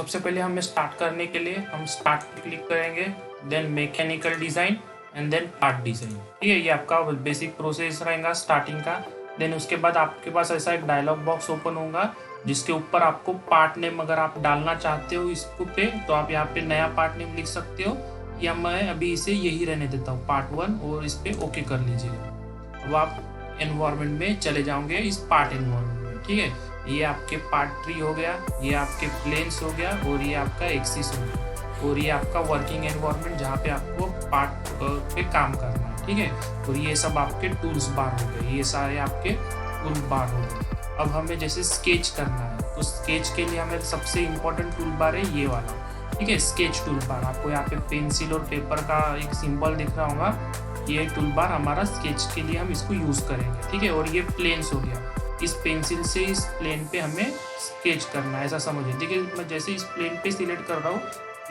सबसे पहले हमें स्टार्ट करने के लिए हम स्टार्ट पे क्लिक करेंगे, then mechanical design and then part design. ठीक है, ये आपका बेसिक प्रोसेस रहेगा स्टार्टिंग का। देन उसके बाद आपके पास ऐसा एक डायलॉग बॉक्स ओपन होगा जिसके ऊपर आपको पार्ट नेम अगर आप डालना चाहते हो इसको पे तो आप यहाँ पे नया पार्ट नेम लिख सकते हो, या मैं अभी इसे यही रहने देता हूँ पार्ट 1 और इस पर ओके कर लीजिएगा। अब आप एनवायरनमेंट में चले जाओगे इस पार्ट एनवायरनमेंट में। ठीक है, ये आपके पार्ट ट्री हो गया, ये आपके प्लेन्स हो गया और ये आपका एक्सिस हो गया और ये आपका वर्किंग एनवायरनमेंट जहाँ पे आपको पार्ट पे काम करना है। ठीक है, और ये सब आपके टूल्स बार हो गए, ये सारे आपके टूल बार हो गए। अब हमें जैसे स्केच करना है तो स्केच के लिए हमें सबसे इम्पोर्टेंट टूल बार है ये वाला। ठीक है, स्केच टूल बार। आपको यहाँ पे पेंसिल और पेपर का एक सिंबल दिख रहा होगा, ये टूल बार हमारा स्केच के लिए हम इसको यूज़ करेंगे। ठीक है, और ये प्लेन्स हो गया, इस पेंसिल से इस प्लेन पे हमें स्केच करना है, ऐसा समझिए। देखिए मैं जैसे इस प्लेन पे सिलेक्ट कर रहा हूँ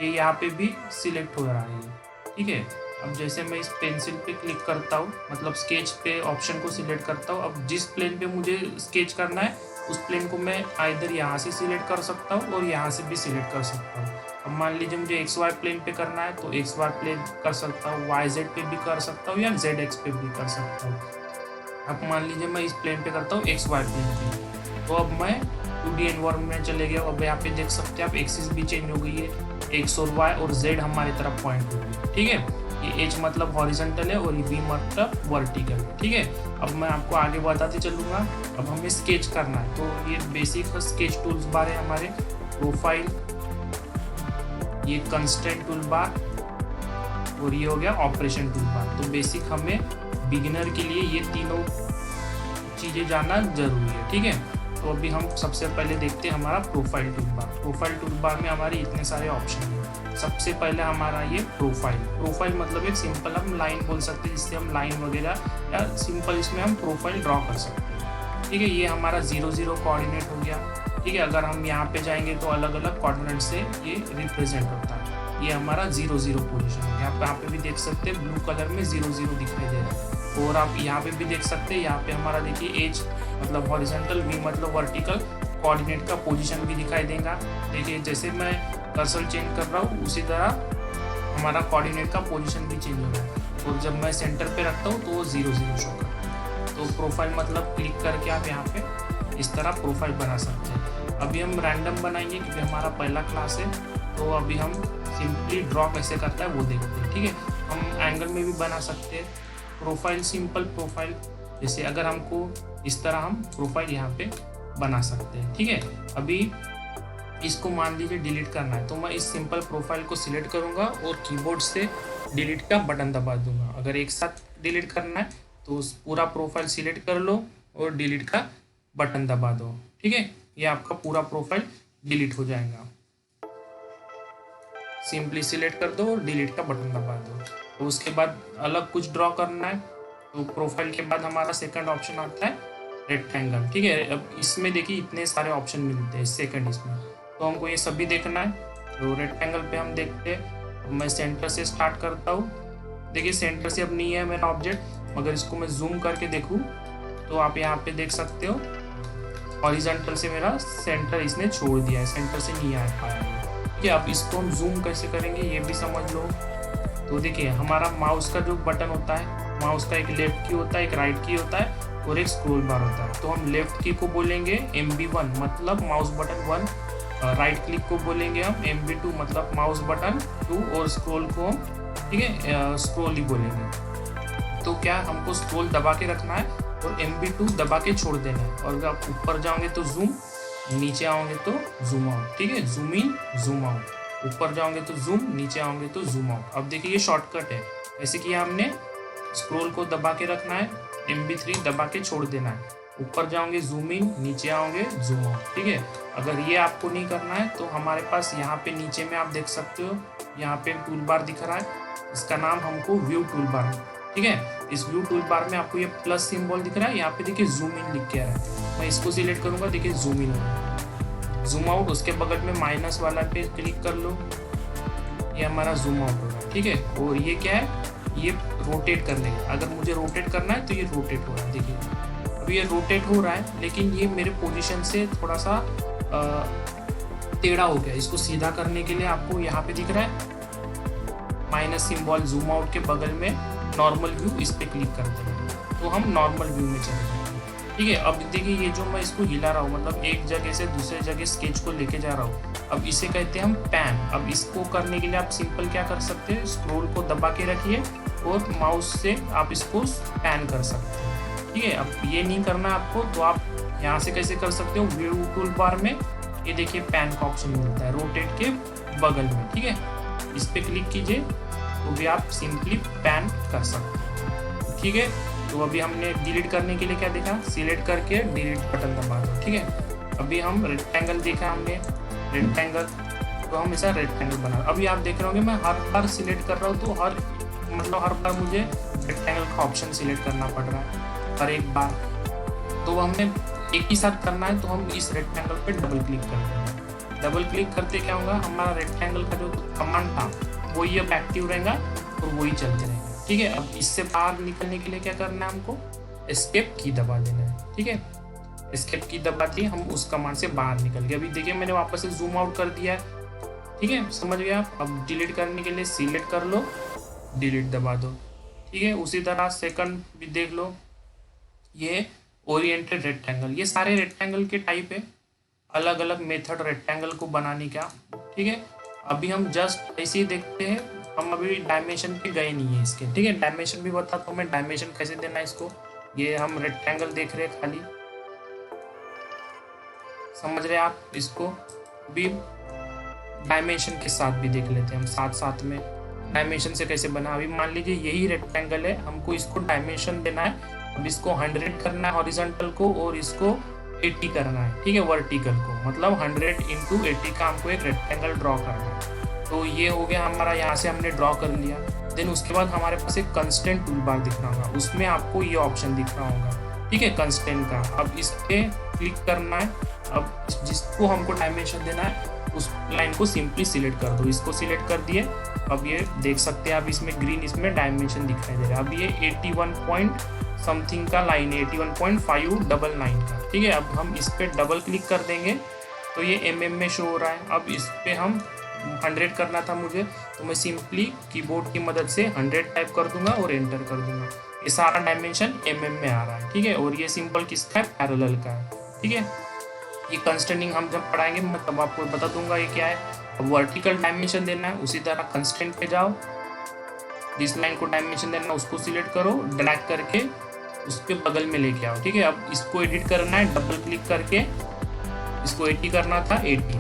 ये यहाँ पे भी सिलेक्ट हो रहा है। ठीक है, अब जैसे मैं इस पेंसिल पे क्लिक करता हूँ, मतलब स्केच पे ऑप्शन को सिलेक्ट करता हूँ, अब जिस प्लेन पे मुझे स्केच करना है उस प्लेन को मैं आइदर यहाँ से सिलेक्ट कर सकता हूँ और यहाँ से भी सिलेक्ट कर सकता हूँ। अब मान लीजिए मुझे XY प्लेन पे करना है तो XY प्लेन कर सकता हूँ, YZ पे भी कर सकता हूँ या ZX पे भी कर सकता हूँ। अब मान लीजिए मैं इस प्लेन पे करता हूँ XY प्लेन पे, तो अब मैं 2D एनवायरनमेंट में चले गया। अब यहाँ पे देख सकते हैं आप एक्सिस भी चेंज हो गई है, X और Y और Z हमारी तरफ पॉइंट हो गई। ठीक है, ये H मतलब हॉरिजॉन्टल है और V मतलब वर्टिकल है। ठीक है, अब मैं आपको आगे बताते चलूँगा। अब हमें स्केच करना है तो ये बेसिक स्केच टूल्स बार है हमारे, प्रोफाइल, ये कंस्ट्रेंट टूल बार और ये हो गया ऑपरेशन टूल बार। तो बेसिक हमें बिगिनर के लिए ये तीनों चीज़ें जानना जरूरी है। ठीक है, तो अभी हम सबसे पहले देखते हैं हमारा profile tool bar. Profile tool bar में हमारे इतने सारे ऑप्शन हैं। सबसे पहले हमारा ये प्रोफाइल मतलब एक सिंपल हम लाइन बोल सकते हैं, जिससे हम लाइन वगैरह या सिंपल इसमें हम प्रोफाइल ड्रॉ कर सकते हैं। ठीक है, ये हमारा 0 कोऑर्डिनेट हो गया। ठीक है, अगर हम यहाँ पे जाएंगे तो अलग अलग कोऑर्डिनेट से ये रिप्रेजेंट होता है। ये हमारा 0 पोजिशन है। यहाँ पे भी देख सकते हैं ब्लू कलर में 0 दिखाई दे रहा है। और आप यहाँ पे भी देख सकते हैं, यहाँ पे हमारा देखिए H मतलब हॉरिजॉन्टल, V मतलब वर्टिकल, कोऑर्डिनेट का पोजीशन भी दिखाई देगा। देखिए जैसे मैं कर्सर चेंज कर रहा हूँ उसी तरह हमारा कोऑर्डिनेट का पोजीशन भी चेंज हो रहा है। और जब मैं सेंटर पे रखता हूँ तो वो 0 शो करता है। तो प्रोफाइल मतलब क्लिक करके आप यहाँ पे इस तरह प्रोफाइल बना सकते हैं। अभी हम रैंडम बनाएंगे क्योंकि हमारा पहला क्लास है, तो अभी हम सिंपली ड्रॉ कैसे करता है वो देखते हैं। ठीक है, हम एंगल में भी बना सकते हैं प्रोफाइल, सिंपल प्रोफाइल। जैसे अगर हमको इस तरह हम प्रोफाइल यहाँ पे बना सकते हैं। ठीक है, अभी इसको मान लीजिए डिलीट करना है तो मैं इस सिंपल प्रोफाइल को सिलेक्ट करूँगा और कीबोर्ड से डिलीट का बटन दबा दूंगा। अगर एक साथ डिलीट करना है तो उस पूरा प्रोफाइल सिलेक्ट कर लो और डिलीट का बटन दबा दो। ठीक है, ये आपका पूरा प्रोफाइल डिलीट हो जाएगा। सिंपली सिलेक्ट कर दो और डिलीट का बटन दबा दो। तो उसके बाद अलग कुछ ड्रॉ करना है तो प्रोफाइल के बाद हमारा सेकंड ऑप्शन आता है रेक्टेंगल। ठीक है, अब इसमें देखिए इतने सारे ऑप्शन मिलते हैं सेकंड इसमें, तो हमको ये सभी देखना है। तो रेक्टेंगल पे हम देखते हैं, मैं सेंटर से स्टार्ट करता हूँ। देखिए सेंटर से अब नहीं है मेरा ऑब्जेक्ट, मगर इसको मैं जूम करके देखूँ तो आप यहाँ पे देख सकते हो हॉरिजॉन्टल से मेरा सेंटर इसने छोड़ दिया है, सेंटर से नहीं आ पाया। ठीक है, अब इसको हम जूम कैसे करेंगे ये भी समझ लो। तो देखिए हमारा माउस का जो बटन होता है, माउस का एक लेफ्ट की होता है, एक राइट की होता है और एक स्क्रॉल बार होता है। तो हम लेफ्ट की को बोलेंगे MB1 मतलब माउस बटन 1, राइट क्लिक को बोलेंगे हम MB2 मतलब माउस बटन 2 और स्क्रॉल को हम ठीक है स्क्रॉल ही बोलेंगे। तो क्या हमको स्क्रॉल दबा के रखना है और MB2 दबा के छोड़ देना है। और अगर आप ऊपर जाओगे तो जूम, नीचे आओगे तो जूम आउट। ठीक है, जूम इन जूम आउट, ऊपर जाओगे तो जूम, नीचे आओगे तो जूम आउट। अब देखिए ये शॉर्टकट है, ऐसे किया हमने। स्क्रॉल को दबा के रखना है, MB3 दबा के छोड़ देना है, ऊपर जाओगे जूम इन, नीचे आओगे जूम आउट। ठीक है, अगर ये आपको नहीं करना है तो हमारे पास यहाँ पे नीचे में आप देख सकते हो यहाँ पे टूल बार दिख रहा है, इसका नाम हमको व्यू टूल बार है। ठीक है, इस व्यू टूल बार में आपको ये प्लस सिंबल दिख रहा है, यहाँ पे देखिए जूम इन लिख के आ रहा है। मैं इसको सिलेक्ट करूँगा, देखिए जूम इन, जूम आउट, उसके बगल में माइनस वाला पे क्लिक कर लो, ये हमारा जूम आउट होगा। ठीक है, और ये क्या है, ये रोटेट करने का। अगर मुझे रोटेट करना है तो ये रोटेट हो रहा है। देखिए अभी ये रोटेट हो रहा है लेकिन ये मेरे पोजीशन से थोड़ा सा टेढ़ा हो गया, इसको सीधा करने के लिए आपको यहाँ पे दिख रहा है माइनस सिंबल, जूम आउट के बगल में नॉर्मल व्यू, इस पे क्लिक कर देंगे तो हम नॉर्मल व्यू में चले जाएंगे। ठीक है, अब देखिए ये जो मैं इसको हिला रहा हूँ, मतलब एक जगह से दूसरे जगह स्केच को लेके जा रहा हूँ, अब इसे कहते हैं हम पैन। अब इसको करने के लिए आप सिंपल क्या कर सकते हैं, स्क्रोल को दबा के रखिए और माउस से आप इसको पैन कर सकते हैं। ठीक है, अब ये नहीं करना आपको तो आप यहाँ से कैसे कर सकते हो, व्यू टूल बार में ये देखिए पैन का ऑप्शन मिलता है रोटेट के बगल में। ठीक है, इस पे क्लिक कीजिए तो भी आप सिंपली पैन कर सकते हैं। ठीक है, तो अभी हमने डिलीट करने के लिए क्या देखा, सिलेक्ट करके डिलीट बटन दबा दो। ठीक है, अभी हम रेक्टेंगल देखा हमने, रेक्टेंगल, तो हम ऐसा रेक्टेंगल बना। अभी आप देख रहे होंगे मैं हर बार सिलेक्ट कर रहा हूँ तो हर बार मुझे रेक्टेंगल का ऑप्शन सिलेक्ट करना पड़ रहा है हर एक बार। तो हमें एक ही साथ करना है तो हम इस रेक्टेंगल पे डबल क्लिक करते हैं। डबल क्लिक करते क्या होगा, हमारा रेक्टेंगल का जो कमांड था वही अब एक्टिव रहेगा और वही चलते रहेगा। ठीक है, अब इससे बाहर निकलने के लिए क्या करना है, हमको एस्केप की दबा देना है। ठीक है, एस्केप की दबा दी, हम उस कमांड से बाहर निकल गए। अभी देखिए मैंने वापस से जूम आउट कर दिया है। ठीक है, समझ गए आप। अब डिलीट करने के लिए सिलेक्ट कर लो, डिलीट दबा दो। ठीक है, उसी तरह सेकंड भी देख लो, ये ओरिएंटेड रेक्टेंगल, ये सारे रेक्टेंगल के टाइप है, अलग अलग मेथड रेक्टेंगल को बनाने का। ठीक है, अभी हम जस्ट ऐसे ही देखते हैं, हम अभी डायमेंशन पे गए नहीं है इसके। ठीक है, डायमेंशन भी बताता हूँ मैं, डायमेंशन कैसे देना है इसको। ये हम रेक्टेंगल देख रहे हैं खाली, समझ रहे हैं आप इसको। अभी डायमेंशन के साथ भी देख लेते हैं हम साथ साथ में, डायमेंशन से कैसे बना। अभी मान लीजिए यही रेक्टेंगल है, हमको इसको डायमेंशन देना है। अब इसको 100 करना है हॉरिजॉन्टल को और इसको 80 करना है। ठीक है, वर्टिकल को, मतलब 100 × 80 का हमको एक रेक्टेंगल ड्रॉ करना है। तो ये हो गया हमारा, यहाँ से हमने ड्रॉ कर लिया। देन उसके बाद हमारे पास एक कंस्ट्रेंट टूल बार दिख रहा होगा, उसमें आपको ये ऑप्शन दिख रहा होगा। ठीक है, कंस्ट्रेंट का, अब इस पे क्लिक करना है। अब जिसको हमको डायमेंशन देना है उस लाइन को सिंपली सिलेक्ट कर दो, इसको सिलेक्ट कर दिए। अब ये देख सकते हैं आप इसमें ग्रीन, इसमें डायमेंशन दिखाई दे रहा है। अब ये 81 पॉइंट समथिंग का लाइन है, 81.599 का। ठीक है, अब हम इस पे डबल क्लिक कर देंगे तो ये mm में शो हो रहा है। अब इस पे हम 100 करना था मुझे, तो मैं सिंपली कीबोर्ड की मदद से 100 टाइप कर दूंगा और एंटर कर दूंगा। ये सारा डायमेंशन mm में आ रहा है। ठीक है, और ये सिंपल किसका है, पैरेलल का है। ठीक है, ये कंस्ट्रेंटिंग हम जब पढ़ाएंगे मैं तब आपको बता दूंगा ये क्या है। अब वर्टिकल डायमेंशन देना है, उसी तरह कंस्ट्रेंट पे जाओ, जिस लाइन को डायमेंशन देना है उसको सिलेक्ट करो, ड्रैग करके उसके बगल में लेके आओ। ठीक है, अब इसको एडिट करना है, डबल क्लिक करके इसको 80 करना था, 80।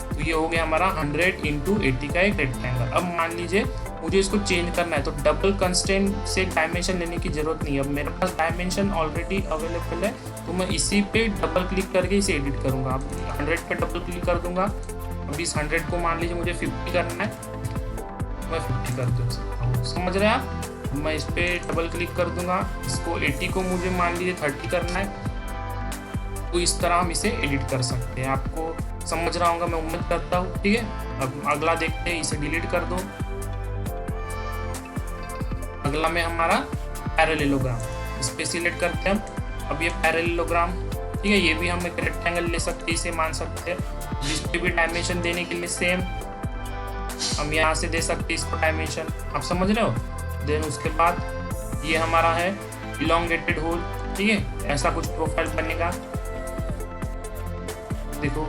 तो ये हो गया हमारा 100 × 80 का एक रेक्टेंगल। अब मान लीजिए मुझे इसको चेंज करना है तो डबल कंस्ट्रेंट से डायमेंशन लेने की जरूरत नहीं है। अब मेरे पास डायमेंशन ऑलरेडी अवेलेबल है तो मैं इसी पे डबल क्लिक करके इसे एडिट करूंगा। अब 100 पे डबल क्लिक कर दूंगा। अब इस 100 को मान लीजिए मुझे 50 करना है, मैं 50 कर दूँ, समझ रहे हैं आप। मैं इस पे डबल क्लिक कर दूंगा, इसको 80 को मुझे मान लीजिए 30 करना है। तो इस तरह हम इसे एडिट कर सकते हैं। आपको समझ रहा होगा मैं उम्मीद करता हूँ। ठीक है, अब अगला देखते हैं, इसे डिलीट कर दो। अगला में हमारा पैरेललोग्राम, इस पे सिलेक्ट करते हैं हम। अब ये पैरेललोग्राम, ठीक है, ये भी हम एक रेक्टेंगल ले सकते हैं, इसे मान सकते हैं। जिस पे भी डायमेंशन देने के लिए सेम हम यहाँ से दे सकते हैं इसको डायमेंशन, आप समझ रहे हो। देन उसके बाद ये हमारा है इलोंगेटेड होल। ठीक है, ऐसा कुछ प्रोफाइल बनेगा। देखो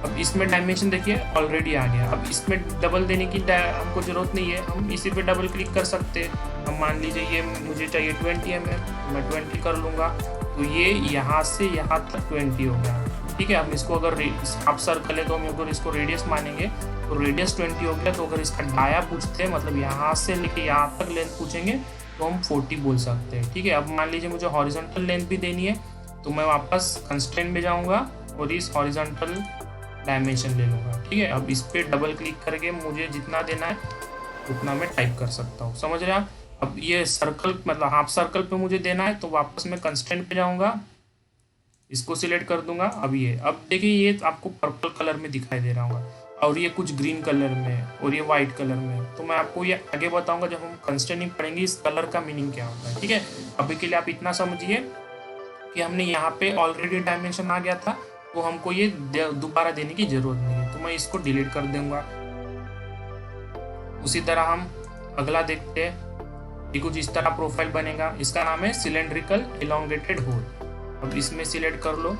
अब इसमें डायमेंशन देखिए ऑलरेडी आ गया। अब इसमें डबल देने की हमको जरूरत नहीं है, हम इसी पे डबल क्लिक कर सकते हैं। अब मान लीजिए ये मुझे चाहिए 20 mm, मैं 20 कर लूँगा तो ये यहाँ से यहाँ तक 20 हो गया। ठीक है, हम इसको अगर हाफ सर्कल है तो हम अगर इसको रेडियस मानेंगे तो रेडियस 20 हो गया। तो अगर इसका डाया पूछते हैं, मतलब यहाँ से लेके यहाँ तक लेंथ पूछेंगे तो हम 40 बोल सकते हैं। ठीक है, अब मान लीजिए मुझे हॉरिजॉन्टल लेंथ भी देनी है तो मैं वापस कंस्ट्रेंट में जाऊँगा और इस हॉरिजॉन्टल डायमेंशन ले लूँगा। ठीक है, अब इस पर डबल क्लिक करके मुझे जितना देना है उतना मैं टाइप कर सकता हूँ, समझ रहे हैं आप। अब ये सर्कल मतलब हाफ सर्कल पे मुझे देना है तो वापस मैं कंस्ट्रेंट पे जाऊँगा, इसको सिलेक्ट कर दूंगा। अब देखिए ये आपको पर्पल कलर में दिखाई दे रहा होगा और ये कुछ ग्रीन कलर में और ये वाइट कलर में। तो मैं आपको ये आगे बताऊंगा जब हम कंस्ट्रेंटिंग पढ़ेंगे इस कलर का मीनिंग क्या होता है। ठीक है, अभी के लिए आप इतना समझिए कि हमने यहाँ पे ऑलरेडी डायमेंशन आ गया था तो हमको ये दोबारा देने की जरूरत नहीं है। मैं इसको डिलीट कर दूंगा। उसी तरह हम अगला देखते हैं। ये कुछ इस तरह प्रोफाइल बनेगा। इसका नाम है सिलेंड्रिकल एलोंगेटेड होल। अब इसमें सिलेक्ट कर लो,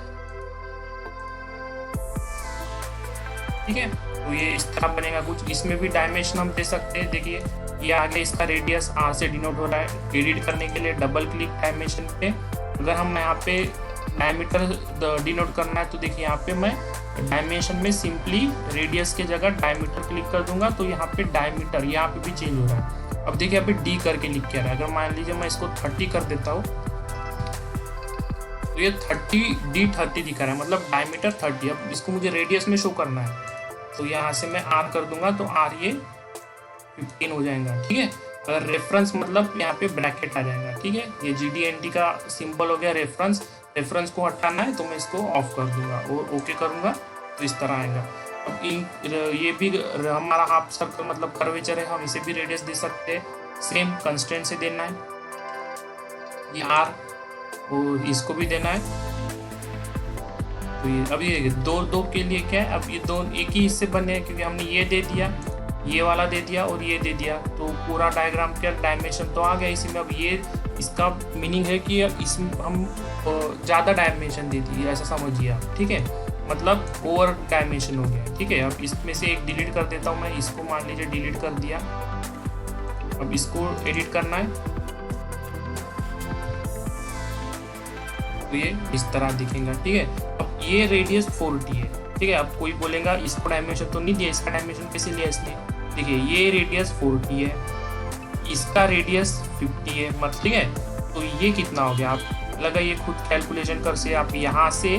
ठीक है। तो ये इस तरह बनेगा कुछ। इसमें भी डायमेंशन हम दे सकते हैं। देखिए ये आगे इसका रेडियस आर से डिनोट हो रहा है। एडिट करने के लिए डबल क्लिक डायमेंशन पे। अगर हम यहाँ पे डायमीटर डिनोट करना है तो देखिए यहाँ पे मैं डायमेंशन में सिंपली रेडियस के जगह डायमीटर क्लिक कर दूंगा, तो यहाँ पे डायमीटर यहाँ पे भी चेंज हो रहा है। अब देखिए यहाँ पे डी करके लिख के आ रहा है। अगर मान लीजिए मैं इसको 30 कर देता हूँ तो ये 30 दिखा रहा है, मतलब डायमीटर 30। अब इसको मुझे रेडियस में शो करना है तो यहाँ से मैं आर कर दूंगा तो आर ये 15 हो जाएगा, ठीक है। अगर रेफरेंस मतलब यहाँ पे ब्रैकेट आ जाएगा, ठीक है। ये GDNT का सिंबल हो गया रेफरेंस। रेफरेंस को हटाना है तो मैं इसको ऑफ कर दूंगा और ओके करूंगा तो इस तरह आएगा। अब ये भी हमारा हाफ सर्कल मतलब कर्वेचर है, हम इसे भी रेडियस दे सकते हैं। सेम कंस्टेंट से देना है ये आर, और इसको भी देना है। तो ये अब ये दो के लिए क्या है, अब ये दो एक ही हिस्से बने हैं क्योंकि हमने ये दे दिया, ये वाला दे दिया और ये दे दिया, तो पूरा डायग्राम का डायमेंशन तो आ गया इसी में। अब ये इसका मीनिंग है कि इसमें हम ज़्यादा डायमेंशन दे दिए, ऐसा समझिए आप, ठीक है। मतलब ओवर डायमेंशन हो गया, ठीक है। अब इसमें से एक डिलीट कर देता हूँ मैं, इसको मान लीजिए डिलीट कर दिया। अब इसको एडिट करना है तो ये इस तरह दिखेगा, ठीक है। अब ये रेडियस 40 है, ठीक है। अब कोई बोलेगा इसको डायमेंशन तो नहीं दिया, इसका डायमेंशन कैसे लिया इसने। देखिए ये रेडियस 40 है, इसका रेडियस 50 है, मतलब ठीक है। तो ये कितना हो गया, आप लगाइए खुद कैलकुलेशन कर से। आप यहाँ से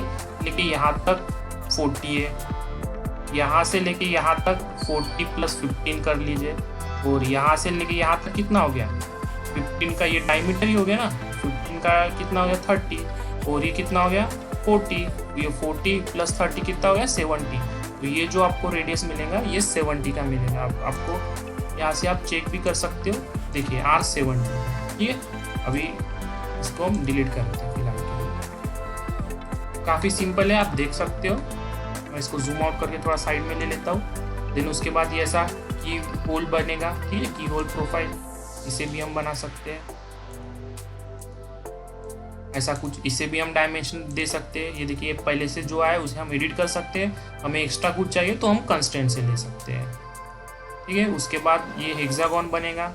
लेके यहाँ तक 40 है, यहाँ से लेके यहाँ तक 40 + 15 कर लीजिए, और यहाँ से लेके यहाँ तक कितना हो गया 15 का ये डायमीटर ही हो गया ना। 15 का कितना हो गया 30, और ये कितना हो गया 40। ये 40 + 30 कितना हो गया 70। तो ये जो आपको रेडियस मिलेगा ये 70 का मिलेगा। आपको यहाँ से आप चेक भी कर सकते हो, देखिए R70, ठीक है। अभी इसको हम डिलीट करते हैं फिलहाल के लिए। काफ़ी सिंपल है, आप देख सकते हो। मैं इसको जूम आउट करके थोड़ा साइड में ले लेता हूँ। देन उसके बाद ये ऐसा की होल बनेगा, ठीक है, की होल प्रोफाइल, इसे भी हम बना सकते हैं ऐसा कुछ। इसे भी हम डायमेंशन दे सकते हैं। ये देखिए पहले से जो आया उसे हम एडिट कर सकते हैं। हमें एक्स्ट्रा कुछ चाहिए तो हम कंस्टेंट से ले सकते हैं, ठीक है। उसके बाद ये हेक्सागोन बनेगा,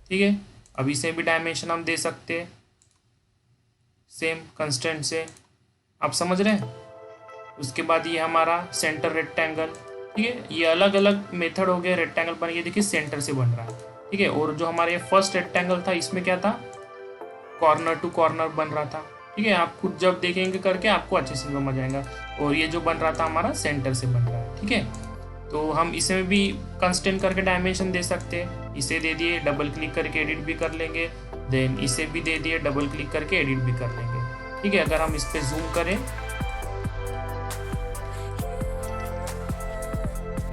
ठीक है। अब इसे भी डायमेंशन हम दे सकते हैं सेम कंस्टेंट से, आप समझ रहे हैं। उसके बाद ये हमारा सेंटर रेक्टेंगल, ठीक है। ये अलग अलग मेथड हो गए, रेक्टेंगल बन गया, देखिए सेंटर से बन रहा है, ठीक है। और जो हमारे फर्स्ट रेक्टेंगल था इसमें क्या था, कॉर्नर टू कॉर्नर बन रहा था, ठीक है। आप खुद जब देखेंगे करके आपको अच्छे से समझ आएगा। और ये जो बन रहा था हमारा सेंटर से बन रहा है, ठीक है। तो हम इसमें भी कंस्टेंट करके डायमेंशन दे सकते हैं। इसे दे दिए, डबल क्लिक करके एडिट भी कर लेंगे। देन इसे भी दे दिए, डबल क्लिक करके एडिट भी कर लेंगे, ठीक है। अगर हम इस पर जूम करें,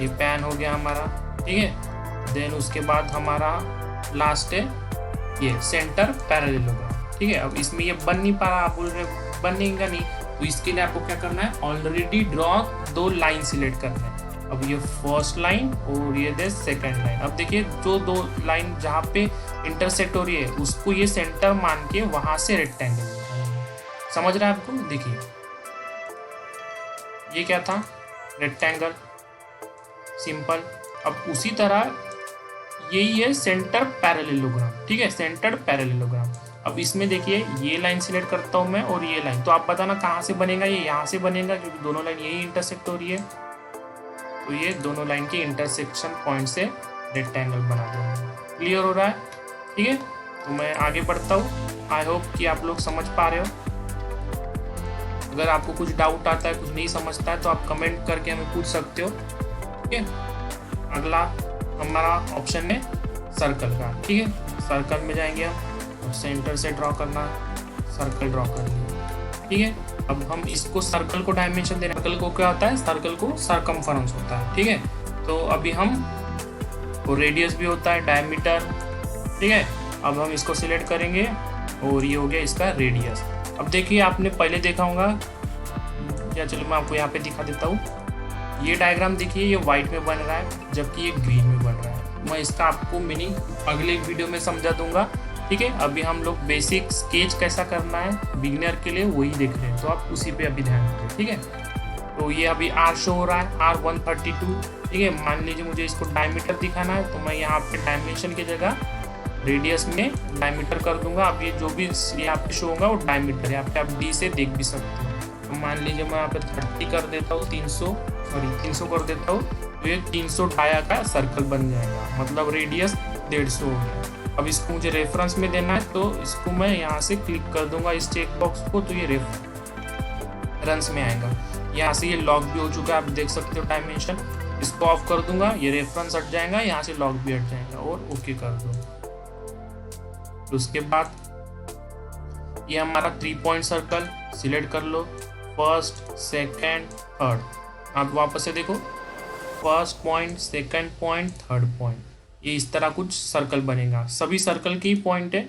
ये पैन हो गया हमारा, ठीक है। देन उसके बाद हमारा लास्ट है ये सेंटर पैरेललोग्राम, ठीक है। अब इसमें ये बन नहीं पा रहा, आप बोल रहे बनेगा नहीं, तो इसके लिए आपको क्या करना है, ऑलरेडी ड्रॉ 2 लाइन सिलेक्ट करना है। अब ये फर्स्ट लाइन और ये दे सेकंड लाइन। अब देखिए जो 2 लाइन जहाँ पे इंटरसेक्ट हो रही है उसको ये सेंटर मान के वहां से रेक्टेंगल समझ रहा है आपको। देखिए ये क्या था, रेक्टेंगल, सिंपल। अब उसी तरह यही है सेंटर पैरेललोग्राम, ठीक है, सेंटर्ड पैरेललोग्राम। अब इसमें देखिए ये लाइन सिलेक्ट करता हूँ मैं और ये लाइन, तो आप बताना कहाँ से बनेगा। ये यहाँ से बनेगा क्योंकि दोनों लाइन यही इंटरसेक्ट हो रही है, तो ये दोनों लाइन के इंटरसेक्शन पॉइंट से रेक्टेंगल बना देंगे। क्लियर हो रहा है, ठीक है। तो मैं आगे बढ़ता हूँ। आई होप कि आप लोग समझ पा रहे हो। अगर आपको कुछ डाउट आता है, कुछ नहीं समझता है, तो आप कमेंट करके हमें पूछ सकते हो, ठीक है। अगला हमारा ऑप्शन है सर्कल का, ठीक है। सर्कल में जाएंगे हम, सेंटर से ड्रॉ करना, सर्कल ड्रॉ कर लिया, ठीक है। अब हम इसको सर्कल को डायमेंशन दे रहे हैं। सर्कल को क्या होता है, सर्कल को सरकमफरेंस होता है, ठीक है। तो अभी हम वो रेडियस भी होता है, डायमीटर, ठीक है। अब हम इसको सिलेक्ट करेंगे और ये हो गया इसका रेडियस। अब देखिए आपने पहले देखा होगा या चलो मैं आपको यहाँ पे दिखा देता हूँ। ये डायग्राम देखिए, ये व्हाइट में बन रहा है जबकि ये ग्रीन में बन रहा है। मैं इसका आपको मीनिंग अगले वीडियो में समझा दूंगा, ठीक है। अभी हम लोग बेसिक स्केच कैसा करना है बिगिनर के लिए वही देख रहे हैं, तो आप उसी पे अभी ध्यान दें, ठीक है। तो ये अभी R शो हो रहा है, R132, ठीक है। मान लीजिए मुझे इसको डायमीटर दिखाना है, तो मैं यहाँ पे डायमेंशन की जगह रेडियस में डायमीटर कर दूंगा। अब ये जो भी यहाँ पे शो होगा वो डायमीटर, यहाँ पे आप D से देख भी सकते हो। तो मान लीजिए मैं यहाँ पे 30 कर देता हूँ, 300 कर देता हूँ, तो ये 300 डाया का सर्कल बन जाएगा, मतलब रेडियस 150 हो गया। अब इसको मुझे रेफरेंस में देना है, तो इसको मैं यहाँ से क्लिक कर दूंगा इस चेक बॉक्स को, तो ये रेफरेंस में आएगा। यहाँ से ये लॉक भी हो चुका है, आप देख सकते हो डायमेंशन। इसको ऑफ कर दूंगा, ये रेफरेंस हट जाएगा, यहाँ से लॉक भी हट जाएगा और ओके कर दो। तो उसके बाद ये हमारा 3 पॉइंट सर्कल सिलेक्ट कर लो, फर्स्ट, सेकंड, थर्ड। आप वापस से देखो, first point, second point, third point, ये इस तरह कुछ सर्कल बनेगा। सभी सर्कल की पॉइंट है,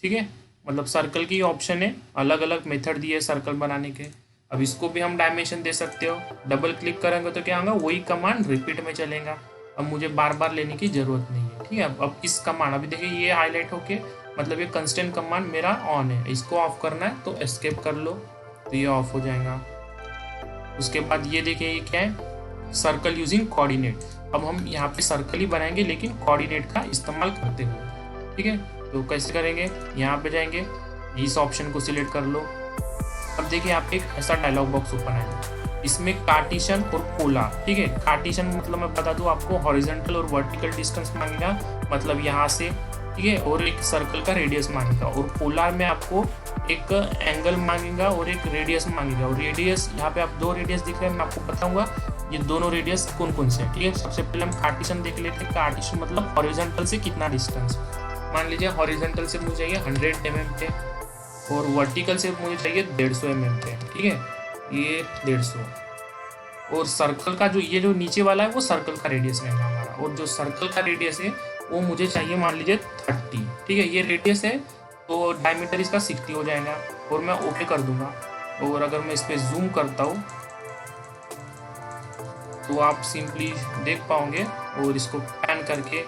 ठीक है, मतलब सर्कल की ऑप्शन है, अलग अलग मेथड दिए है सर्कल बनाने के। अब इसको भी हम डायमेंशन दे सकते हो, डबल क्लिक करेंगे तो क्या होगा, वही कमांड रिपीट में चलेगा। अब मुझे बार बार लेने की जरूरत नहीं है, ठीक है। अब इस कमांड, अभी देखिए ये हाईलाइट होके, मतलब ये कंस्टेंट कमांड मेरा ऑन है, इसको ऑफ करना है तो एस्केप कर लो, तो ये ऑफ हो जाएगा। उसके बाद ये देखिए ये क्या है, सर्कल यूजिंग कोऑर्डिनेट। अब हम यहाँ पे सर्कल ही बनाएंगे लेकिन कोऑर्डिनेट का इस्तेमाल करते हुए, ठीक है। तो कैसे करेंगे, यहाँ पे जाएंगे, इस ऑप्शन को सिलेक्ट कर लो। अब देखिए यहाँ पे एक ऐसा डायलॉग बॉक्स ओपन है, इसमें कार्टेशियन और पोलर, ठीक है। कार्टेशियन मतलब मैं बता दूं आपको, हॉरिजॉन्टल और वर्टिकल डिस्टेंस मांगेगा, मतलब यहाँ से, ठीक है, और एक सर्कल का रेडियस मांगेगा। और पोलर में आपको एक एंगल मांगेगा और एक रेडियस मांगेगा। और रेडियस यहाँ पे आप 2 रेडियस दिख रहे हैं, मैं आपको बताऊंगा ये दोनों रेडियस कौन कौन से हैं, ठीक है। सबसे पहले हम कार्टेशियन देख लेते हैं। कार्टेशियन मतलब हॉरिजॉन्टल से कितना डिस्टेंस। मान लीजिए हॉरिजॉन्टल से मुझे चाहिए 100 mm पे और वर्टिकल से मुझे चाहिए 150 mm पे, ठीक है, ये 150। और सर्कल का जो नीचे वाला है वो सर्कल का रेडियस रहेगा हमारा, और जो सर्कल का रेडियस है वो मुझे चाहिए मान लीजिए 30, ठीक है। ये रेडियस है तो डायमीटर इसका 60 हो जाएगा और मैं ओके कर दूंगा। और अगर मैं इस पर जूम करता हूँ तो आप सिंपली देख पाओगे, और इसको पैन करके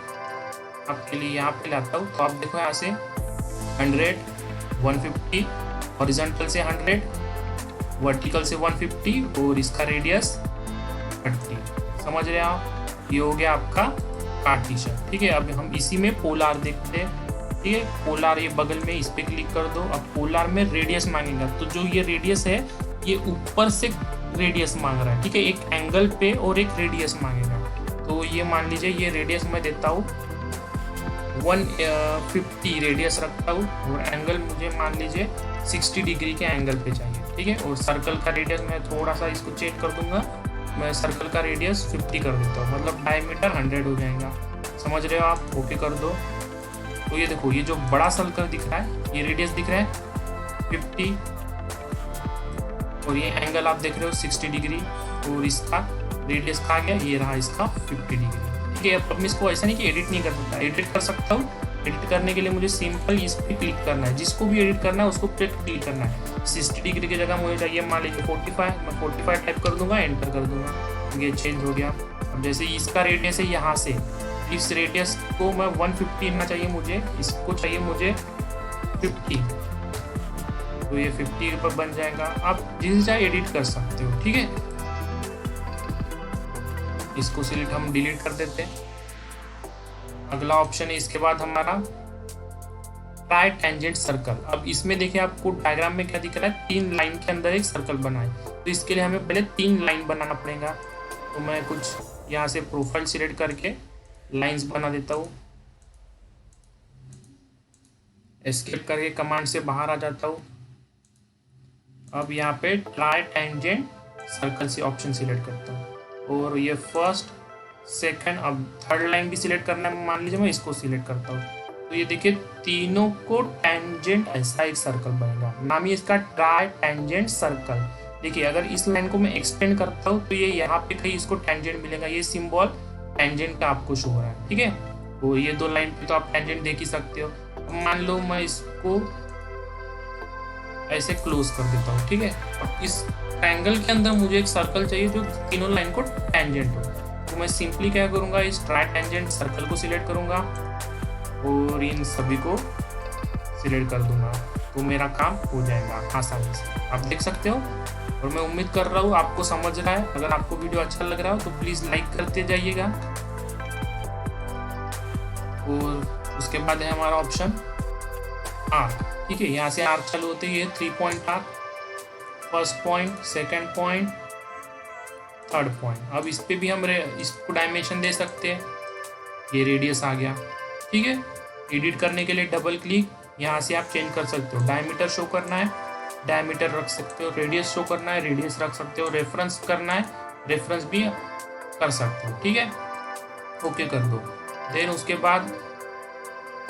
आपके लिए यहाँ पे लाता हूँ, तो आप देखो यहाँ से 100, 150, हॉरिजॉन्टल से 100, वर्टिकल से 150 और इसका रेडियस 30। समझ रहे हैं आप, ये हो गया आपका कार्टेशियन, ठीक है। अब हम इसी में पोलर देखते हैं, ठीक है। पोलर ये बगल में, इस पे क्लिक कर दो। अब पोलर में रेडियस मांगेगा, तो जो ये रेडियस है ये ऊपर से रेडियस मांग रहा है, ठीक है, एक एंगल पे और एक रेडियस मांगेगा। तो ये मान लीजिए ये रेडियस मैं देता हूँ 150 रेडियस रखता हूँ, और एंगल मुझे मान लीजिए 60 डिग्री के एंगल पे चाहिए, ठीक है। और सर्कल का रेडियस मैं थोड़ा सा इसको चेक कर दूंगा, मैं सर्कल का रेडियस 50 कर देता हूँ, मतलब डायमीटर 100 हो जाएगा। समझ रहे हो आप, ओके कर दो। तो ये देखो, ये जो बड़ा सर्कल दिख रहा है ये रेडियस दिख रहा है 50, और ये एंगल आप देख रहे हो 60 डिग्री, और इसका रेडियस कहा गया, ये रहा इसका 50 डिग्री, ठीक है। अब मैं इसको ऐसा नहीं कि एडिट नहीं कर सकता, एडिट कर सकता हूँ। एडिट करने के लिए मुझे सिंपल इस पर क्लिक करना है, जिसको भी एडिट करना है उसको क्लिक करना है। 60 डिग्री की जगह मुझे चाहिए मान लीजिए 45, मैं 45 टाइप कर दूंगा, एंटर कर दूंगा, ये चेंज हो गया। अब जैसे इसका रेडियस है यहाँ से, इस रेडियस को मैं 150 लेना चाहिए मुझे, इसको चाहिए मुझे 50, तो ये 50 पर बन जाएगा। आप जिसे चाहे एडिट कर सकते हो, ठीक है। इसको सिलेक्ट हम डिलीट कर देते हैं। अगला ऑप्शन है इसके बाद हमारा ट्राई टेंजेंट सर्कल। अब इसमें देखिए आपको डायग्राम में क्या दिख रहा है, 3 लाइन के अंदर एक सर्कल बना है, तो इसके लिए हमें पहले 3 लाइन बनाना पड़ेगा। तो मैं कुछ यहाँ से प्रोफाइल सिलेक्ट करके लाइंस बना देता हूँ, एस्केप करके कमांड से बाहर आ जाता हूँ। अब यहाँ पे ट्राई टेंजेंट सर्कल से ऑप्शन सिलेक्ट करता हूँ, और ये फर्स्ट, सेकंड, अब थर्ड लाइन भी सिलेक्ट करना है, मान लीजिए मैं इसको सिलेक्ट करता हूँ। तो ये देखिए तीनों को टेंजेंट ऐसा एक सर्कल बनेगा, नाम ही इसका ट्राई टेंजेंट सर्कल। देखिए अगर इस लाइन को मैं एक्सटेंड करता हूँ तो ये यहाँ पे कहीं इसको टेंजेंट मिलेगा, ये सिंबल टेंजेंट का आपको शो हो रहा है, ठीक है। तो ये 2 लाइन पे तो आप टेंजेंट देख ही सकते हो। मान लो मैं इसको ऐसे क्लोज कर देता हूँ, ठीक है। अब इस ट्रायंगल के अंदर मुझे एक सर्कल चाहिए जो तीनों लाइन को टेंजेंट हो, तो मैं सिंपली क्या करूँगा, इस ट्राई टेंजेंट सर्कल को सिलेक्ट करूँगा और इन सभी को सिलेक्ट कर दूंगा, तो मेरा काम हो जाएगा आसानी से, आप देख सकते हो। और मैं उम्मीद कर रहा हूँ आपको समझ रहा है। अगर आपको वीडियो अच्छा लग रहा हो तो प्लीज़ लाइक करते जाइएगा। और उसके बाद है हमारा ऑप्शन आर्क, ठीक है। यहाँ से आर्क चालू होते हैं, ये 3 point arc, first point, second point, third point. अब इस पे भी हम इसको डायमेंशन दे सकते हैं, ये रेडियस आ गया, ठीक है। एडिट करने के लिए डबल क्लिक, यहाँ से आप चेंज कर सकते हो। डायमीटर शो करना है, डायमीटर रख सकते हो। रेडियस शो करना है, रेडियस रख सकते हो। रेफरेंस करना है, रेफरेंस भी कर सकते हो, ठीक है। ओके कर दो। देन उसके बाद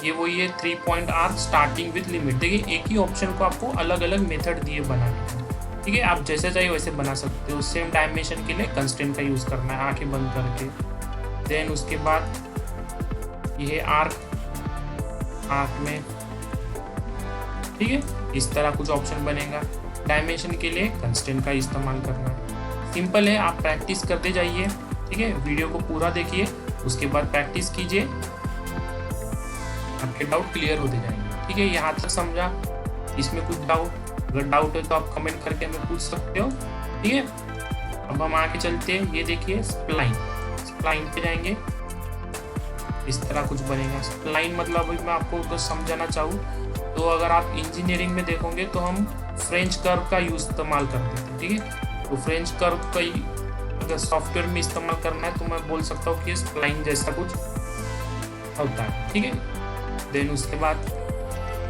ये वही है 3 point arc starting with limit. देखिए एक ही ऑप्शन को आपको अलग अलग मेथड दिए बनाने हैं, ठीक है। आप जैसे चाहिए वैसे बना सकते हो। सेम डायमेंशन के लिए कंस्ट्रेंट का यूज़ करना है, आंखें बंद करके। देन उसके बाद ये है आर्क में, ठीक है, इस तरह कुछ ऑप्शन बनेगा। डायमेंशन के लिए कंस्ट्रेंट का इस्तेमाल करना है। सिंपल है, आप प्रैक्टिस करते जाइए, ठीक है। वीडियो को पूरा देखिए, उसके बाद प्रैक्टिस कीजिए, आपके डाउट क्लियर होते जाएंगे, ठीक है। यहाँ तक समझा? इसमें कुछ डाउट, अगर डाउट है तो आप कमेंट करके हमें पूछ सकते हो, ठीक है। अब हम आगे चलते हैं, ये देखिए स्प्लाइन पे जाएंगे, इस तरह कुछ बनेगा। स्प्लाइन मतलब मैं आपको अगर समझाना चाहूँ तो अगर आप इंजीनियरिंग में देखोगे तो हम फ्रेंच कर्व का यूज इस्तेमाल करते थे, ठीक है। तो फ्रेंच कर्व का अगर सॉफ्टवेयर में इस्तेमाल करना है तो मैं बोल सकता हूँ कि स्प्लाइन जैसा कुछ होता है, ठीक है। देन उसके बाद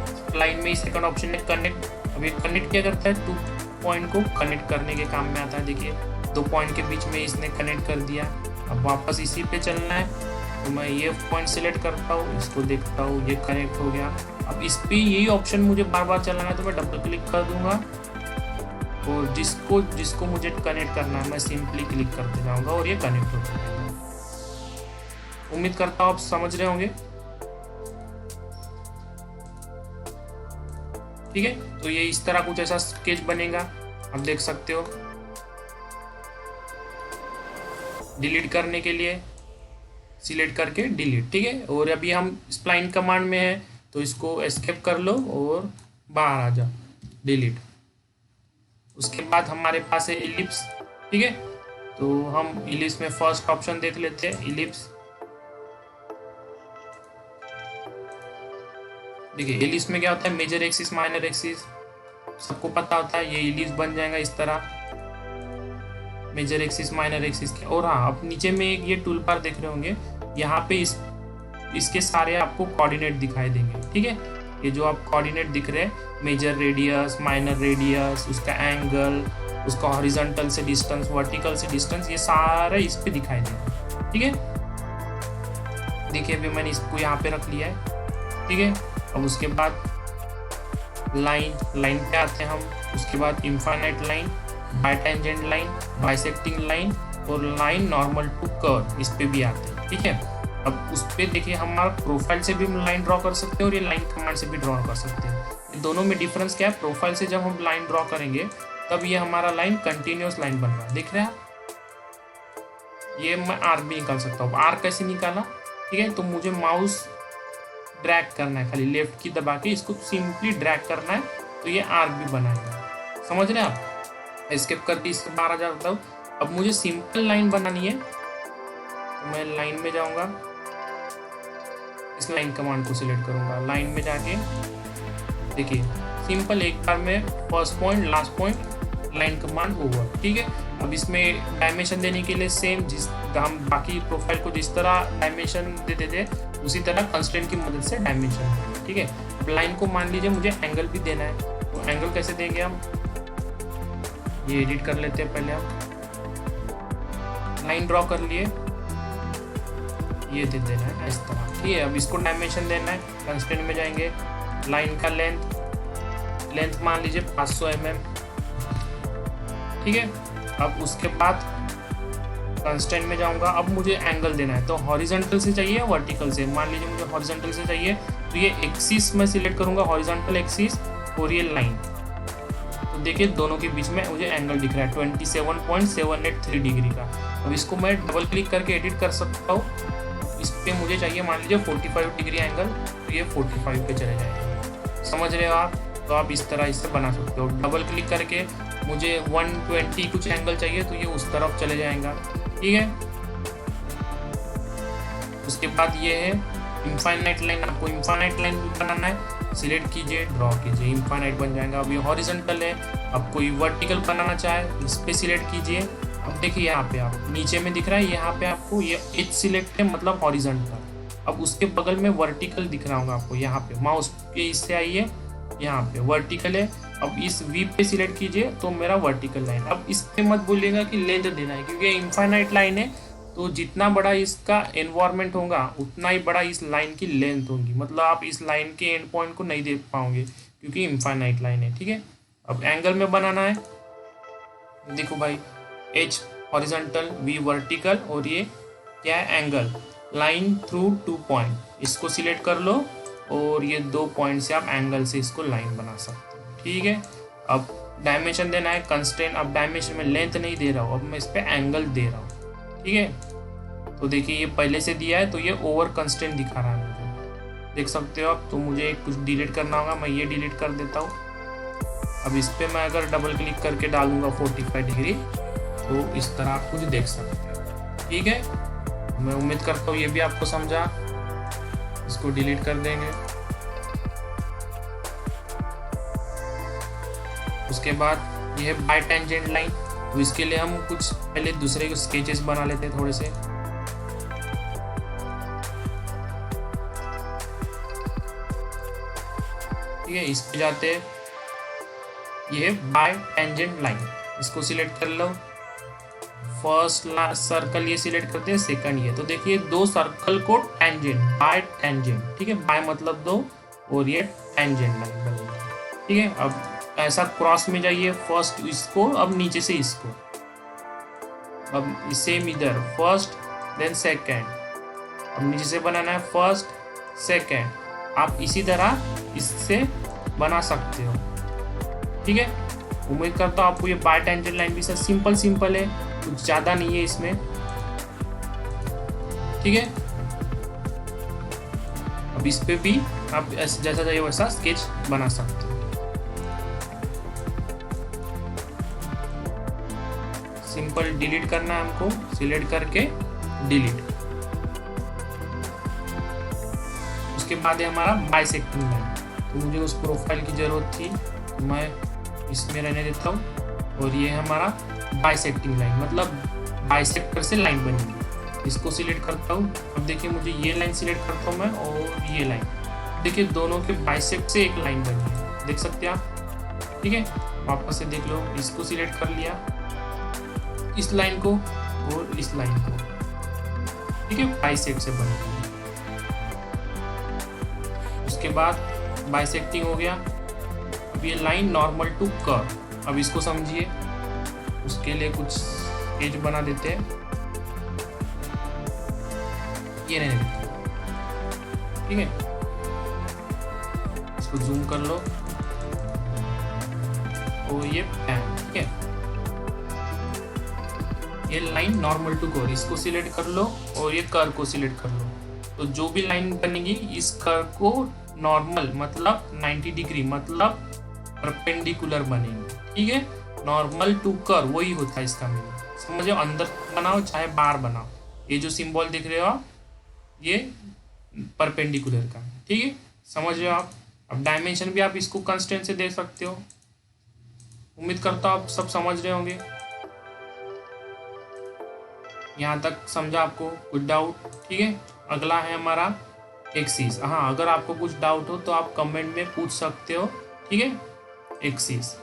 स्प्लाइन में सेकंड ऑप्शन है कनेक्ट। अब ये कनेक्ट क्या करता है, 2 पॉइंट को कनेक्ट करने के काम में आता है। देखिए 2 पॉइंट के बीच में इसने कनेक्ट कर दिया। अब वापस इसी पे चलना है, तो मैं ये पॉइंट सिलेक्ट करता हूँ, इसको देखता हूँ, ये कनेक्ट हो गया। अब इस पे यही ऑप्शन मुझे बार बार चलाना है, तो मैं डबल क्लिक कर दूंगा और जिसको मुझे कनेक्ट करना है मैं सिंपली क्लिक करते जाऊंगा और ये कनेक्ट हो जाएगा। उम्मीद करता हूँ आप समझ रहे होंगे, ठीक है। तो ये इस तरह कुछ ऐसा स्केच बनेगा, आप देख सकते हो। डिलीट करने के लिए सिलेक्ट करके डिलीट, ठीक है। और अभी हम स्प्लाइन कमांड में है, तो इसको एस्केप कर लो और बाहर आ जाओ, डिलीट। उसके बाद हमारे पास है इलिप्स, ठीक है। तो हम इलिप्स में फर्स्ट ऑप्शन देख लेते हैं, इलिप्स। देखिए इलिप्स में क्या होता है, मेजर एक्सिस माइनर एक्सिस सबको पता होता है। ये इलिप्स बन जाएगा इस तरह, मेजर एक्सिस माइनर एक्सिस के। और हाँ, आप नीचे में एक ये टूल बार देख रहे होंगे, यहाँ पे इसके सारे आपको कोऑर्डिनेट दिखाई देंगे, ठीक है। ये जो आप कोऑर्डिनेट दिख रहे हैं, मेजर रेडियस, माइनर रेडियस, उसका एंगल, उसका हॉरिजॉन्टल से डिस्टेंस, वर्टिकल से डिस्टेंस, ये सारे इस पे दिखाई देंगे, ठीक है। देखिए अभी मैंने इसको यहाँ पे रख लिया है, ठीक है। अब उसके बाद लाइन पे आते हैं हम। उसके बाद infinite line, bitangent line, bisecting line और लाइन नॉर्मल टू कर्व, इस पे भी आते हैं, ठीक है। अब उस पे देखिए हमारा प्रोफाइल से भी हम लाइन ड्रॉ कर सकते हैं और ये लाइन कमांड से भी ड्रॉ कर सकते हैं। दोनों में डिफरेंस क्या है, प्रोफाइल से जब हम लाइन ड्रॉ करेंगे तब ये हमारा लाइन कंटिन्यूअस लाइन बन रहा है, देख रहे हैं आप। ये मैं आर्क भी निकाल सकता हूँ। आर्क कैसे निकाला, ठीक है। तो मुझे माउस ड्रैग करना है, खाली लेफ्ट की दबा के इसको सिंपली ड्रैग करना है, तो ये आर्क भी बनाएगा, समझ रहे हैं आप। एस्केप करके इसके बाहर आ जाता हूँ। अब मुझे सिंपल लाइन बनानी है, तो मैं लाइन में जाऊंगा, इस लाइन कमांड को सिलेक्ट करूंगा। लाइन में जाके देखिए सिंपल, एक बार में first point, last point, line command over, ठीक है। अब इसमें डायमेंशन देने के लिए सेम जिस हम बाकी प्रोफाइल को जिस तरह डायमेंशन देते थे उसी तरह कंस्ट्रेंट की मदद से डायमेंशन, ठीक है। अब लाइन को मान लीजिए मुझे एंगल भी देना है, तो एंगल कैसे देंगे हम, ये एडिट कर लेते हैं पहले। हम लाइन ड्रॉ कर लिए, ये दे देना है इस तरह, ठीक है। अब इसको डायमेंशन देना है, कंस्ट्रेंट में जाएंगे, लाइन का लेंथ मान लीजिए 500 mm, ठीक है। अब उसके बाद कंस्ट्रेंट में जाऊंगा। अब मुझे एंगल देना है, तो हॉरिजॉन्टल से चाहिए या वर्टिकल से। मान लीजिए मुझे हॉरिजॉन्टल से चाहिए, तो ये एक्सिस में सिलेक्ट करूंगा, हॉरिजॉन्टल एक्सिस, और ये लाइन, अब देखिए दोनों के बीच में मुझे एंगल दिख रहा है 27.783 डिग्री का। अब इसको मैं डबल क्लिक करके एडिट कर सकता हूँ। इस पर मुझे चाहिए मान लीजिए 45 डिग्री एंगल, तो ये 45 पे चले जाएगा। समझ रहे हो आप? तो आप इस तरह इससे बना सकते हो। डबल क्लिक करके मुझे 120 कुछ एंगल चाहिए, तो ये उस तरफ चले जाएगा। ठीक है, उसके बाद ये है इनफाइनाइट लाइन। आपको इनफाइनाइट लाइन बनाना है, सिलेक्ट कीजिए, ड्रॉ कीजिए, इनफाइनाइट बन जाएगा। अब ये हॉरिजॉन्टल है, अब कोई वर्टिकल बनाना चाहे इस पे सिलेक्ट कीजिए। अब देखिए यहाँ पे आप नीचे में दिख रहा है, यहाँ पे आपको ये एच सिलेक्ट है, मतलब हॉरिजॉन्टल। अब उसके बगल में वर्टिकल दिख रहा होगा आपको, यहाँ पे माउस के इससे आइए, यहाँ पे वर्टिकल है। अब इस वी पे सिलेक्ट कीजिए, तो मेरा वर्टिकल लाइन। अब इस पे मत बोलिएगा कि लेंथ देना है, क्योंकि इनफाइनाइट लाइन है, तो जितना बड़ा इसका एनवायरनमेंट होगा उतना ही बड़ा इस लाइन की लेंथ होगी। मतलब आप इस लाइन के एंड पॉइंट को नहीं देख पाओगे, क्योंकि इनफाइनाइट लाइन है। ठीक है, अब एंगल में बनाना है। देखो भाई, एच हॉरिजॉन्टल, वी वर्टिकल, और ये क्या है एंगल, लाइन थ्रू 2 पॉइंट। इसको सिलेक्ट कर लो, और ये 2 पॉइंट से आप एंगल से इसको लाइन बना सकते हो। ठीक है, अब डायमेंशन देना है कंस्टेंट। अब डायमेंशन में लेंथ नहीं दे रहा हूँ, अब मैं इस पर एंगल दे रहा हूँ। ठीक है, तो देखिए ये पहले से दिया है, तो ये ओवर कंस्टेंट दिखा रहा है मुझे, देख सकते हो आप। तो मुझे कुछ डिलीट करना होगा, मैं ये डिलीट कर देता हूँ। अब इस पर मैं अगर डबल क्लिक करके डालूंगा 45 डिग्री, तो इस तरह आप कुछ देख सकते हो। ठीक है, मैं उम्मीद करता हूँ ये भी आपको समझा। इसको डिलीट कर देंगे। उसके बाद ये है बाय टेंजेंट लाइन। तो इसके लिए हम कुछ पहले दूसरे स्केचेस बना लेते हैं थोड़े से। ठीक है, इस पे जाते, ये बाय टेंजेंट लाइन, इसको सिलेक्ट कर लो। फर्स्ट सर्कल ये सिलेक्ट करते हैं, सेकंड ये। तो देखिए 2 सर्कल को टेंजेंट, बाय टेंजेंट। ठीक है, बाय मतलब 2, और ये टेंजेंट लाइन बनेगी। ठीक है, अब ऐसा क्रॉस में जाइए, फर्स्ट इसको, अब नीचे से इसको, अब सेम इधर फर्स्ट देन सेकंड। अब नीचे से बनाना है फर्स्ट सेकंड। आप इसी तरह इससे बना सकते हो। ठीक है, उम्मीद करता हूँ आपको ये बाय टेंजेंट लाइन भी सिंपल है, कुछ ज़्यादा नहीं है इसमें। ठीक है, अब इस पे भी आप जैसा चाहिए वैसा स्केच बना सकते हो। सिंपल डिलीट करना है हमको, सिलेक्ट करके डिलीट। उसके बाद है हमारा बाइसेक्टिंग लाइन। तो मुझे उस प्रोफाइल की जरूरत थी, तो मैं इसमें रहने देता हूँ। और ये है हमारा बाइसेक्टिंग लाइन, मतलब बाइसेक्टर से लाइन बनेगी। इसको सिलेक्ट करता हूँ। अब देखिए मुझे ये लाइन सिलेक्ट करता हूँ मैं, और ये लाइन, देखिए दोनों के बाइसेक्ट से एक लाइन बनी है, देख सकते हैं आप। ठीक है, वापस से देख लो, इसको सिलेक्ट कर लिया, इस लाइन को और इस लाइन को। ठीक है, बाइसेक्ट से बनेगी। उसके बाद बाइसेक्टिंग हो गया। अब ये लाइन नॉर्मल टू कर्व, अब इसको समझिए। उसके लिए कुछ स्केच बना देते हैं, ये रहने देते हैं। ठीक है, इसको जूम कर लो, और ये पैन। ठीक है, ये लाइन नॉर्मल टू कर्व, इसको सिलेक्ट कर लो, और ये कर्व को सिलेक्ट कर लो। तो जो भी लाइन बनेगी इस कर्व को नॉर्मल मतलब 90 डिग्री मतलब परपेंडिकुलर बनेगी। ठीक है, नॉर्मल टू कर्व वही होता है इसका मीनिंग। समझो, अंदर बनाओ चाहे बाहर बनाओ, ये जो सिंबल दिख रहे हो आप, ये परपेंडिकुलर का। ठीक है, समझ रहे हो आप। अब डायमेंशन भी आप इसको कंस्टेंट से दे सकते हो। उम्मीद करता हूँ आप सब समझ रहे होंगे। यहाँ तक समझा आपको? कुछ डाउट? ठीक है, अगला है हमारा एक्सिस। हाँ, अगर आपको कुछ डाउट हो तो आप कमेंट में पूछ सकते हो। ठीक है, एक्सिस,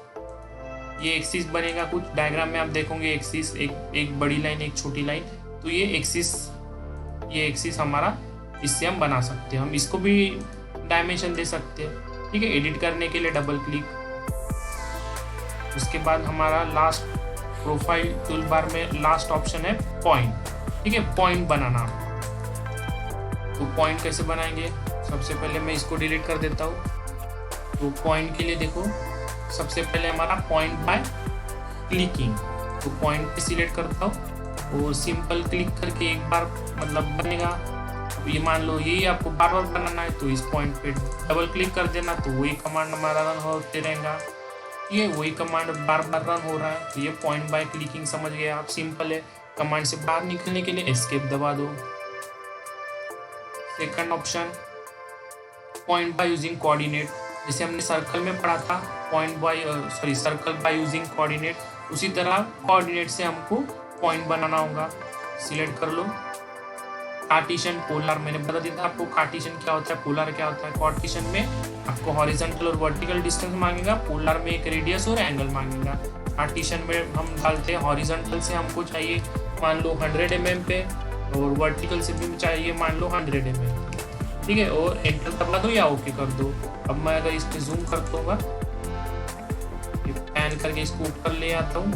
ये एक्सिस बनेगा कुछ डायग्राम में आप देखोगे। एक्सिस एक बड़ी लाइन, एक छोटी लाइन, तो ये एक्सिस हमारा, इससे हम बना सकते हैं। हम इसको भी डायमेंशन दे सकते हैं। ठीक है, एडिट करने के लिए डबल क्लिक। उसके बाद हमारा लास्ट प्रोफाइल टूल बार में लास्ट ऑप्शन है पॉइंट। ठीक है, पॉइंट बनाना। तो पॉइंट कैसे बनाएंगे? सबसे पहले मैं इसको डिलीट कर देता हूँ। तो पॉइंट के लिए देखो, सबसे पहले हमारा पॉइंट बाय क्लिकिंग, तो पॉइंट पे सिलेक्ट करता हूँ और सिंपल क्लिक करके एक बार मतलब बनेगा। अब ये मान लो यही आपको बार बार बनाना है, तो इस पॉइंट पे डबल क्लिक कर देना, तो वही कमांड हमारा रन होते रहेगा। ये वही कमांड बार बार रन हो रहा है। तो ये पॉइंट बाय क्लिकिंग समझ गए आप, सिंपल है। कमांड से बाहर निकलने के लिए एस्केप दबा दो। Second option point by using coordinate, जैसे हमने सर्कल में पढ़ा था point by circle by using coordinate, उसी तरह कोऑर्डिनेट से हमको पॉइंट बनाना होगा। सिलेक्ट कर लो। कार्टेशियन पोलर मैंने बता दिया था आपको, कार्टेशियन क्या होता है, पोलर क्या होता है। कार्टेशियन में आपको हॉरिजॉन्टल और वर्टिकल डिस्टेंस मांगेगा, पोलर में एक रेडियस और एंगल मांगेगा। कार्टेशियन में हम डालते हैं हॉरिजॉन्टल से हमको चाहिए मान लो 100 mm पे, और वर्टिकल से भी चाहिए मान लो 100 mm, ठीक है। और एंटर दबा दो या ओके कर दो। अब मैं अगर इस पे जूम करता हूँ, पैन करके इसको ऊपर ले आता हूँ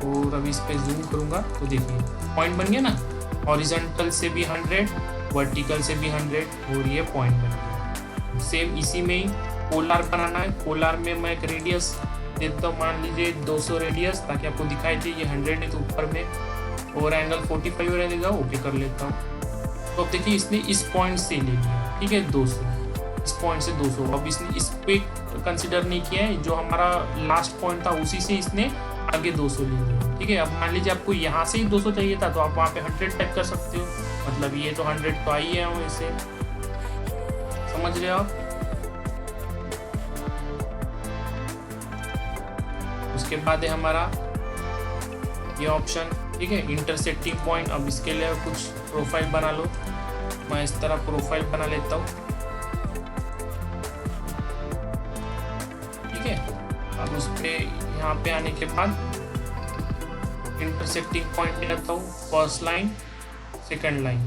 और अब इस पे जूम करूंगा तो देखिए पॉइंट बन गया ना। हॉरिजॉन्टल से भी 100, वर्टिकल से भी 100 और ये पॉइंट बन गया। सेम इसी में ही पोलर बनाना है। पोलर में मैं एक रेडियस देता हूँ, मान लीजिए 200 रेडियस, ताकि आपको दिखाई दे ये 100 है तो ऊपर में, और एंगल 45 रहेगा, ओके कर लेता हूँ। तो अब देखिए इसने इस पॉइंट से ले लिया, ठीक है 200, इस पॉइंट से 200। अब इसने इस पे कंसिडर नहीं किया है, जो हमारा लास्ट पॉइंट था उसी से इसने आगे 200 ले लिया, ठीक है। अब मान लीजिए आपको यहाँ से ही 200 चाहिए था, तो आप वहाँ पे 100 टाइप कर सकते हो, मतलब ये तो 100 तो आई है वैसे, समझ रहे हो आप। उसके बाद है हमारा ये ऑप्शन, ठीक है, इंटरसेक्टिंग पॉइंट। अब इसके लिए कुछ प्रोफाइल बना लो, मैं इस तरह प्रोफाइल बना लेता हूँ, ठीक है। अब उस पे यहाँ पे आने के बाद इंटरसेक्टिंग पॉइंट पे लेता हूँ, फर्स्ट लाइन सेकंड लाइन,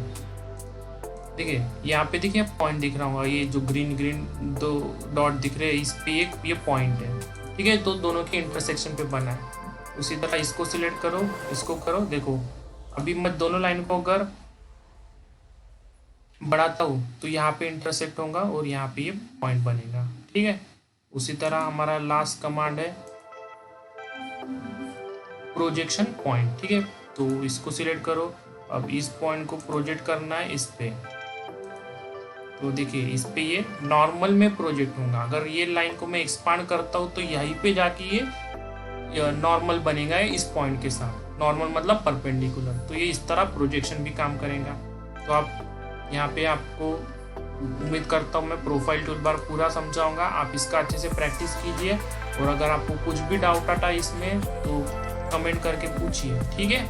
देखिए यहाँ पे देखिए पॉइंट दिख रहा होगा, ये जो ग्रीन ग्रीन 2 डॉट दिख रहे हैं, इस पे एक ये पॉइंट है, ठीक है। तो दोनों के इंटरसेक्शन पे बना है। उसी तरह इसको सिलेक्ट करो, इसको करो, देखो अभी मैं दोनों लाइन को अगर बढ़ाता हूँ तो यहाँ पे इंटरसेक्ट होगा और यहाँ पे ये पॉइंट बनेगा, ठीक है। उसी तरह हमारा लास्ट कमांड है प्रोजेक्शन पॉइंट, ठीक है। तो इसको सिलेक्ट करो, अब इस पॉइंट को प्रोजेक्ट करना है इस पे, तो देखिए इस पे ये नॉर्मल में प्रोजेक्ट होगा। अगर ये लाइन को मैं एक्सपांड करता हूँ तो यहीं पे जाके ये नॉर्मल बनेगा इस पॉइंट के साथ, नॉर्मल मतलब परपेंडिकुलर। तो ये इस तरह प्रोजेक्शन भी काम करेगा। तो आप यहाँ पे आपको उम्मीद करता हूँ मैं प्रोफाइल टूल बार पूरा समझाऊंगा, आप इसका अच्छे से प्रैक्टिस कीजिए, और अगर आपको कुछ भी डाउट आता है इसमें तो कमेंट करके पूछिए, ठीक है।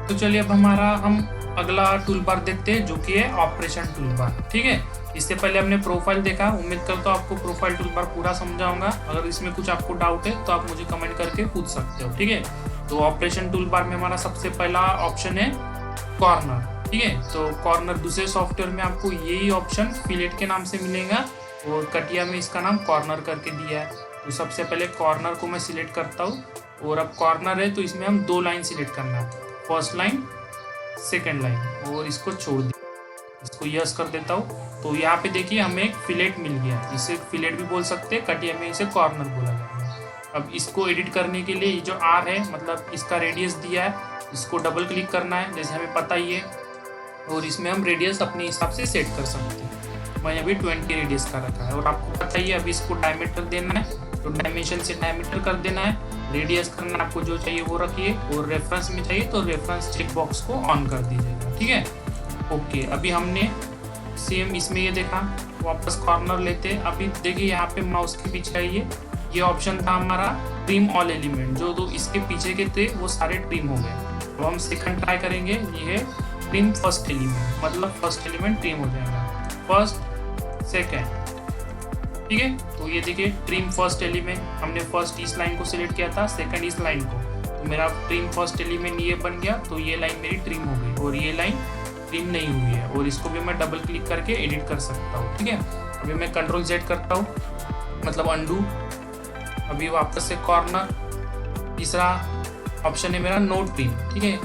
तो चलिए अब हम अगला टूल बार देखते हैं, जो कि है ऑपरेशन टूल बार, ठीक है। इससे पहले हमने प्रोफाइल देखा, उम्मीद करता हूँ आपको प्रोफाइल टूल बार पूरा समझाऊंगा। अगर इसमें कुछ आपको डाउट है तो आप मुझे कमेंट करके पूछ सकते हो, ठीक है। तो ऑपरेशन टूल बार में हमारा सबसे पहला ऑप्शन है कॉर्नर, ठीक है। तो कॉर्नर दूसरे सॉफ्टवेयर में आपको यही ऑप्शन फिलेट के नाम से मिलेगा, और कटिया में इसका नाम कॉर्नर करके दिया है। तो सबसे पहले कॉर्नर को मैं सिलेक्ट करता हूँ, और अब कॉर्नर है तो इसमें हम 2 लाइन सिलेक्ट करना है, फर्स्ट लाइन सेकेंड लाइन, और इसको छोड़ दिया, इसको यस कर देता हूँ। तो यहाँ पे देखिए हमें एक फिलेट मिल गया, इसे फिलेट भी बोल सकते हैं, कटिया में इसे कॉर्नर बोला जाएगा। अब इसको एडिट करने के लिए ये जो आर है, मतलब इसका रेडियस दिया है, इसको डबल क्लिक करना है जैसे हमें पता ही है, और इसमें हम रेडियस अपने हिसाब से सेट कर सकते हैं। मैं अभी 20 रेडियस का रखा है, और आपको पता ही है अभी इसको डायमीटर देना है, तो डायमेंशन से डायमीटर कर देना है, रेडियस करना आपको जो चाहिए वो रखिए, और रेफरेंस में चाहिए तो रेफरेंस चेक बॉक्स को ऑन कर दीजिएगा, ठीक है। ओके, अभी हमने सेम इसमें ये देखा, वापस कॉर्नर लेते हैं। अभी देखिए यहाँ पे माउस के पीछे ये ऑप्शन था हमारा ट्रिम ऑल एलिमेंट, जो दो इसके पीछे के थे वो सारे ट्रिम हो गए। तो हम सेकंड ट्राई करेंगे, ये है ट्रिम फर्स्ट एलिमेंट, मतलब फर्स्ट एलिमेंट ट्रिम हो जाएगा, फर्स्ट सेकंड, ठीक है। तो ये देखिए ट्रिम फर्स्ट एलिमेंट, हमने फर्स्ट इस लाइन को सिलेक्ट किया था, सेकंड इस लाइन को, तो मेरा ट्रिम फर्स्ट एलिमेंट ये बन गया। तो ये लाइन मेरी ट्रिम हो गई, और ये लाइन ट्रिम नहीं हुई है, और इसको भी मैं डबल क्लिक करके एडिट कर सकता हूँ, ठीक है। अभी मैं कंट्रोल Z करता हूँ, मतलब अंडू। अभी वापस से कॉर्नर, तीसरा ऑप्शन है मेरा नो ट्रिम, ठीक है।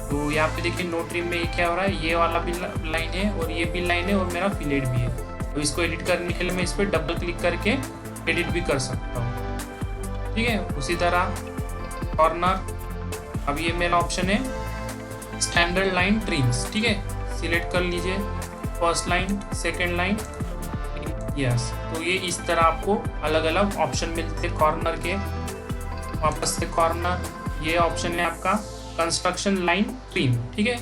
तो यहाँ पे देखिए नो ट्रिम में ये क्या हो रहा है, ये वाला भी लाइन है और ये भी लाइन है और मेरा फिलेट भी है। तो इसको एडिट करने के लिए मैं इस पर डबल क्लिक करके एडिट भी कर सकता हूँ। ठीक है, उसी तरह कॉर्नर, अब ये मेरा ऑप्शन है स्टैंडर्ड लाइन ट्रिम्स। ठीक है, सिलेक्ट कर लीजिए first line, second line, yes. तो ये इस तरह आपको अलग अलग ऑप्शन मिलते हैं कॉर्नर के। वापस से कॉर्नर, ये ऑप्शन है आपका कंस्ट्रक्शन लाइन ट्रिम। ठीक है,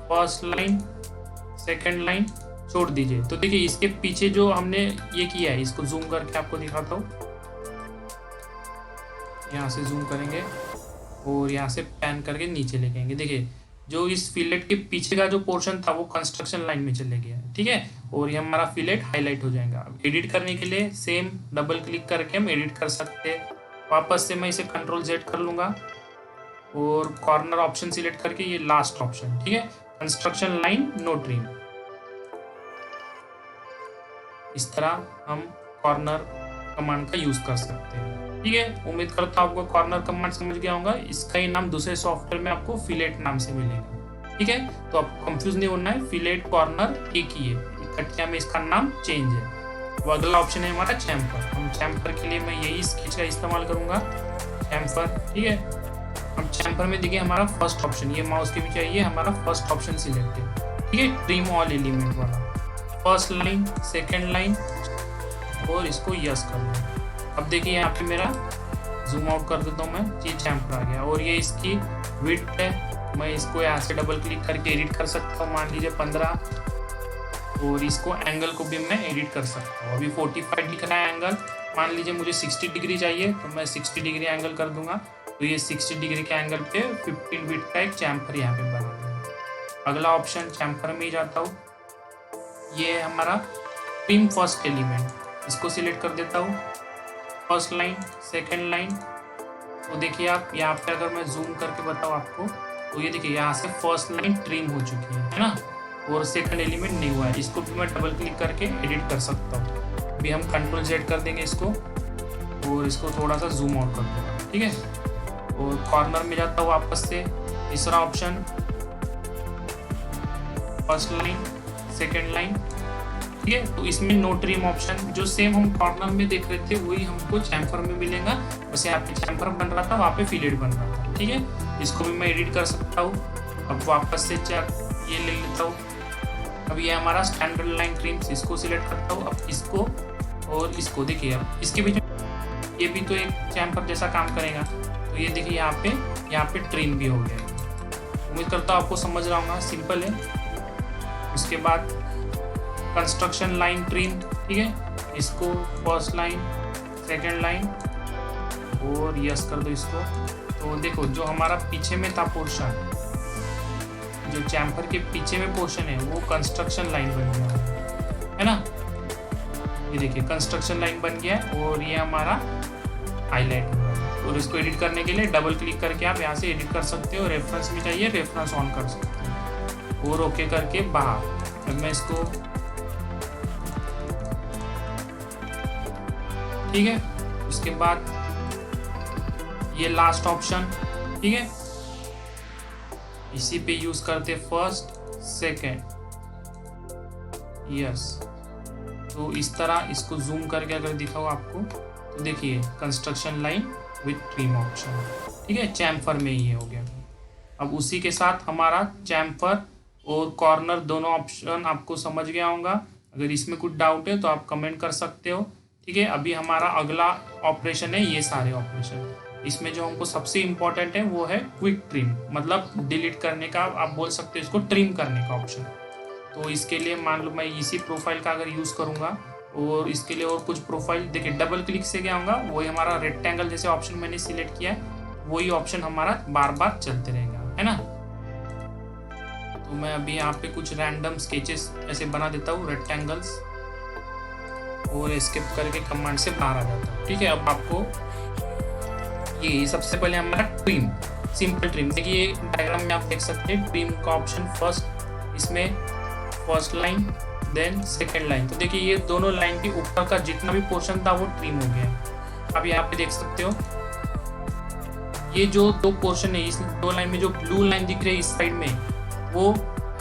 फर्स्ट लाइन, सेकेंड लाइन छोड़ दीजिए। तो देखिए इसके पीछे जो हमने ये किया है, इसको जूम करके आपको दिखाता हूँ। यहाँ से जूम करेंगे और यहाँ से पैन करके नीचे लेके आएंगे। देखिए जो इस फिलेट के पीछे का जो पोर्शन था वो कंस्ट्रक्शन लाइन में चले गया है। ठीक है, और ये हमारा फिलेट हाईलाइट हो जाएगा। एडिट करने के लिए सेम डबल क्लिक करके हम एडिट कर सकते हैं। वापस से मैं इसे कंट्रोल Z कर लूँगा और कॉर्नर ऑप्शन सिलेक्ट करके ये लास्ट ऑप्शन, ठीक है, कंस्ट्रक्शन लाइन नो ट्रिम। इस तरह हम कॉर्नर कमांड का यूज कर सकते हैं। ठीक है, उम्मीद करता हूँ आपको कॉर्नर कमांड समझ गया होगा। इसका ही नाम दूसरे सॉफ्टवेयर में आपको फिलेट नाम से मिलेगा। ठीक है, तो आपको कंफ्यूज नहीं होना है, फिलेट कॉर्नर एक ही है, इकट्ठा में इसका नाम चेंज है। वो अगला ऑप्शन है हमारा चैम्फर। हम चैम्फर के लिए मैं यही स्केच का इस्तेमाल करूंगा, चैम्फर। ठीक है, हम चैम्फर में देखिए हमारा फर्स्ट ऑप्शन, ये माउस के पीछे ये हमारा फर्स्ट ऑप्शन सिलेक्ट है। ठीक है, ट्रिम ऑल एलिमेंट वाला, फर्स्ट लाइन, सेकेंड लाइन और इसको यस कर दूँ। अब देखिए यहाँ पे मेरा जूम आउट कर देता हूँ मैं, ये चैम्फर आ गया। और ये इसकी विड्थ है, मैं इसको यहाँ से डबल क्लिक करके एडिट कर सकता हूँ, मान लीजिए 15। और इसको एंगल को भी मैं एडिट कर सकता हूँ। अभी 45 दिख रहा है एंगल, मान लीजिए मुझे 60 डिग्री चाहिए तो मैं 60 डिग्री एंगल कर दूंगा। तो ये 60 डिग्री के एंगल पे 15 फीट का एक चैम्फर यहाँ पे बना दूंगा। अगला ऑप्शन चैम्फर में ही जाता हूँ, ये है हमारा ट्रिम फर्स्ट एलिमेंट, इसको सिलेक्ट कर देता हूँ। फर्स्ट लाइन, सेकेंड लाइन, तो देखिए आप यहाँ पे अगर मैं जूम करके बताऊँ आपको तो ये देखिए यहाँ से फर्स्ट लाइन ट्रिम हो चुकी है ना, और सेकंड एलिमेंट नहीं हुआ है। इसको भी मैं डबल क्लिक करके एडिट कर सकता हूँ। अभी हम कंट्रोल Z कर देंगे इसको और इसको थोड़ा सा जूम आउट कर दूँगा। ठीक है, और कॉर्नर में जाता हूँ वापस से, तीसरा option first line, second line. ठीक है, तो इसमें नो ट्रिम ऑप्शन जो सेम हम कॉर्नर में देख रहे थे वही हमको चैम्फर में मिलेगा। बस यहाँ पे चैम्फर बन रहा था, वहाँ पे फिलेट बन रहा था। ठीक है, इसको भी मैं एडिट कर सकता हूँ। अब वापस से ये ले लेता हूँ। अब ये हमारा स्टैंडर्ड लाइन ट्रिम्स, इसको सिलेक्ट करता हूँ। अब इसको और इसको देखिए, अब इसके बीच ये भी तो एक चैम्फर जैसा काम करेगा। तो ये देखिए यहाँ पे ट्रिम भी हो गया। उम्मीद करता हूँ आपको समझ रहा होगा, सिंपल है। उसके बाद कंस्ट्रक्शन लाइन ट्रिम, ठीक है, इसको फर्स्ट लाइन, सेकेंड लाइन और यस कर दो इसको। तो देखो जो हमारा पीछे में था पोर्शन, जो चैम्फर के पीछे में पोर्शन है वो कंस्ट्रक्शन लाइन बन गया है ना। ये देखिए कंस्ट्रक्शन लाइन बन गया और ये हमारा हाईलाइट होगा। और इसको एडिट करने के लिए डबल क्लिक करके आप यहाँ से एडिट कर सकते हो। रेफरेंस में चाहिए रेफरेंस ऑन कर सकते हो और ओके करके बाहर। अब मैं इसको, ठीक है, उसके बाद ये लास्ट ऑप्शन, ठीक है, इसी पे यूज करते फर्स्ट, सेकेंड, यस। तो इस तरह इसको जूम करके अगर दिखाओ आपको तो देखिए construction line with trim option, ठीक है, चैम्फर में ही हो गया। अब उसी के साथ हमारा चैम्फर और कॉर्नर दोनों ऑप्शन आपको समझ गया होगा। अगर इसमें कुछ डाउट है तो आप कमेंट कर सकते हो। ठीक है, अभी हमारा अगला ऑपरेशन है ये सारे ऑपरेशन। इसमें जो हमको सबसे इम्पोर्टेंट है वो है क्विक ट्रिम, मतलब डिलीट करने का, आप बोल सकते हो इसको ट्रिम करने का ऑप्शन। तो इसके लिए मान लो मैं इसी प्रोफाइल का अगर यूज़ करूँगा और इसके लिए और कुछ प्रोफाइल, देखिए डबल क्लिक से क्या होगा, वही हमारा रेक्टेंगल जैसे ऑप्शन मैंने सिलेक्ट किया है वही ऑप्शन हमारा बार बार चलते रहेगा, है ना। तो मैं अभी यहाँ पे कुछ रैंडम स्केचेस ऐसे बना देता हूँ रेक्टेंगल्स और एस्केप करके कमांड से बाहर आ जाता हूँ। ठीक है, अब आपको ये सबसे पहले हमारा ट्रिम, सिंपल ट्रिम, देखिए डायग्राम में आप देख सकते हैं ट्रिम का ऑप्शन फर्स्ट, इसमें first line then second line. तो देखिए ये दोनों लाइन के ऊपर का जितना भी पोर्शन था वो ट्रिम हो गया। अब यहाँ पे देख सकते हो ये जो दो पोर्शन है, इस दो लाइन में जो ब्लू लाइन दिख रही है इस साइड में वो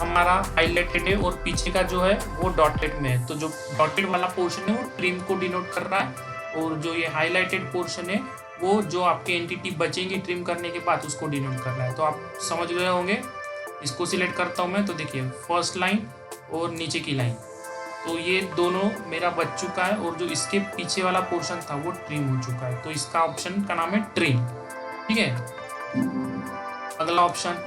हमारा हाईलाइटेड है और पीछे का जो है वो डॉटेड में है। तो जो डॉटेड वाला पोर्शन है वो ट्रिम को डिनोट कर रहा है और जो ये हाईलाइटेड पोर्शन है वो जो आपके एंटिटी बचेंगे ट्रिम करने के बाद उसको डिनोट कर रहा है। तो आप समझ गए होंगे। इसको सिलेक्ट करता हूँ मैं, तो देखिए फर्स्ट लाइन और नीचे की लाइन, तो ये दोनों मेरा बच चुका है और जो इसके पीछे वाला पोर्शन था वो ट्रिम हो चुका है। तो इसका ऑप्शन का नाम है ट्रिम। ठीक है, अगला ऑप्शन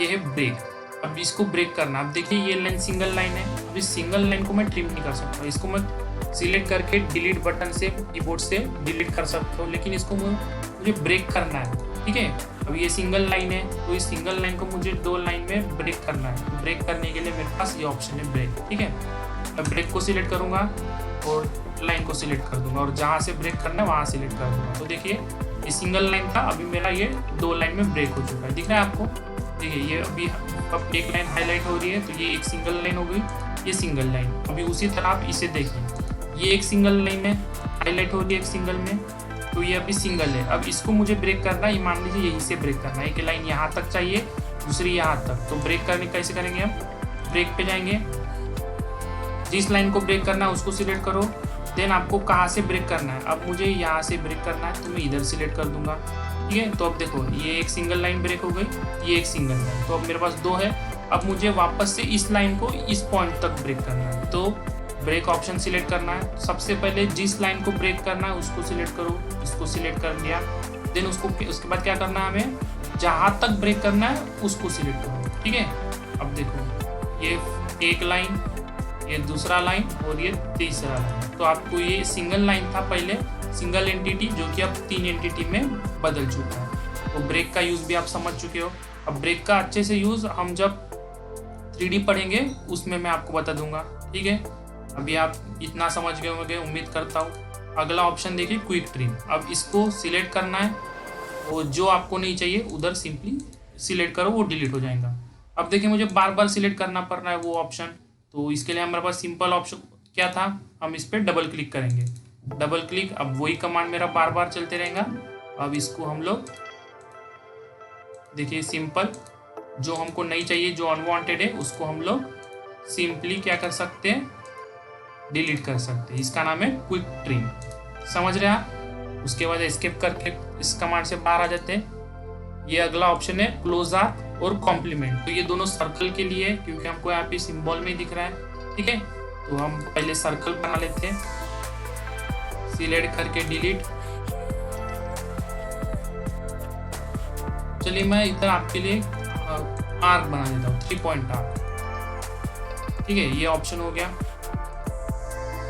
ये है ब्रेक। अब इसको ब्रेक करना। अब देखिए ये लाइन सिंगल लाइन है, अब इस सिंगल लाइन को मैं ट्रिम नहीं कर सकता, इसको मैं सिलेक्ट करके डिलीट बटन से कीबोर्ड से डिलीट कर सकता हूँ, लेकिन इसको मुझे ब्रेक करना है। ठीक है, अब ये सिंगल लाइन है तो इस सिंगल लाइन को मुझे 2 लाइन में ब्रेक करना है। तो ब्रेक करने के लिए मेरे पास ये ऑप्शन है ब्रेक। ठीक है, मैं ब्रेक को सिलेक्ट करूंगा और लाइन को सिलेक्ट कर दूंगा और जहाँ से ब्रेक करना है वहाँ सिलेक्ट कर दूंगा। तो देखिए ये सिंगल लाइन था, अभी मेरा ये 2 लाइन में ब्रेक हो चुका है। दिख रहा है आपको? देखिए ये अभी अब एक लाइन हाईलाइट हो रही है, तो ये एक सिंगल लाइन हो गई, ये सिंगल लाइन। अभी उसी तरह आप इसे देखिए, ये एक सिंगल लाइन है हाईलाइट हो रही है एक सिंगल में, तो ये अभी सिंगल है। अब इसको मुझे ब्रेक करना है, ये मान लीजिए यहीं से ब्रेक करना है, एक लाइन यहाँ तक चाहिए, दूसरी यहाँ तक। तो ब्रेक करने कैसे करेंगे हम? ब्रेक पे जाएंगे, जिस लाइन को ब्रेक करना है उसको सिलेक्ट करो, देन आपको कहाँ से ब्रेक करना है। अब मुझे यहाँ से ब्रेक करना है तो मैं इधर सिलेक्ट कर दूंगा। ठीक है, तो अब देखो ये एक सिंगल लाइन ब्रेक हो गई, ये एक सिंगल लाइन, तो अब मेरे पास 2 है। अब मुझे वापस से इस लाइन को इस पॉइंट तक ब्रेक करना है, तो ब्रेक ऑप्शन सिलेक्ट करना है। सबसे पहले जिस लाइन को ब्रेक करना है उसको सिलेक्ट करो, इसको सिलेक्ट कर लिया, देन उसके बाद क्या करना है हमें, जहाँ तक ब्रेक करना है उसको सिलेक्ट करो। ठीक है, अब देखो ये एक लाइन, ये दूसरा लाइन और ये तीसरा लाइन। तो आपको ये सिंगल लाइन था पहले, सिंगल एंटिटी, जो कि अब 3 एंटिटी में बदल चुका है। तो ब्रेक का यूज़ भी आप समझ चुके हो। अब ब्रेक का अच्छे से यूज़ हम जब 3D पढ़ेंगे उसमें मैं आपको बता दूंगा। ठीक है, अभी आप इतना समझ गए होंगे उम्मीद करता हूँ। अगला ऑप्शन देखिए क्विक ट्रिम। अब इसको सिलेक्ट करना है और जो आपको नहीं चाहिए उधर सिंपली सिलेक्ट करो, वो डिलीट हो जाएगा। अब देखिए मुझे बार बार सिलेक्ट करना पड़ रहा है वो ऑप्शन, तो इसके लिए हमारे पास सिंपल ऑप्शन क्या था, हम इस पर डबल क्लिक करेंगे। डबल क्लिक, अब वही कमांड मेरा बार बार चलते रहेगा। अब इसको हम लोग देखिए सिंपल, जो हमको नहीं चाहिए, जो अनवांटेड है, उसको हम लोग सिंपली क्या कर सकते हैं, डिलीट कर सकते हैं। इसका नाम है क्विक ट्रिम। समझ रहे हैं? उसके बाद एस्केप करके इस कमांड से बाहर आ जाते हैं। ये अगला ऑप्शन है क्लोज आर्क और कॉम्प्लीमेंट। तो ये दोनों सर्कल के लिए है, क्योंकि हमको यहाँ पे सिंबल में दिख रहा है। ठीक है, तो हम पहले सर्कल बना लेते हैं, सिलेक्ट करके डिलीट। चलिए मैं इधर आपके लिए आर्क बना देता हूँ, 3 पॉइंट आर्क। ठीक है, ये ऑप्शन हो गया,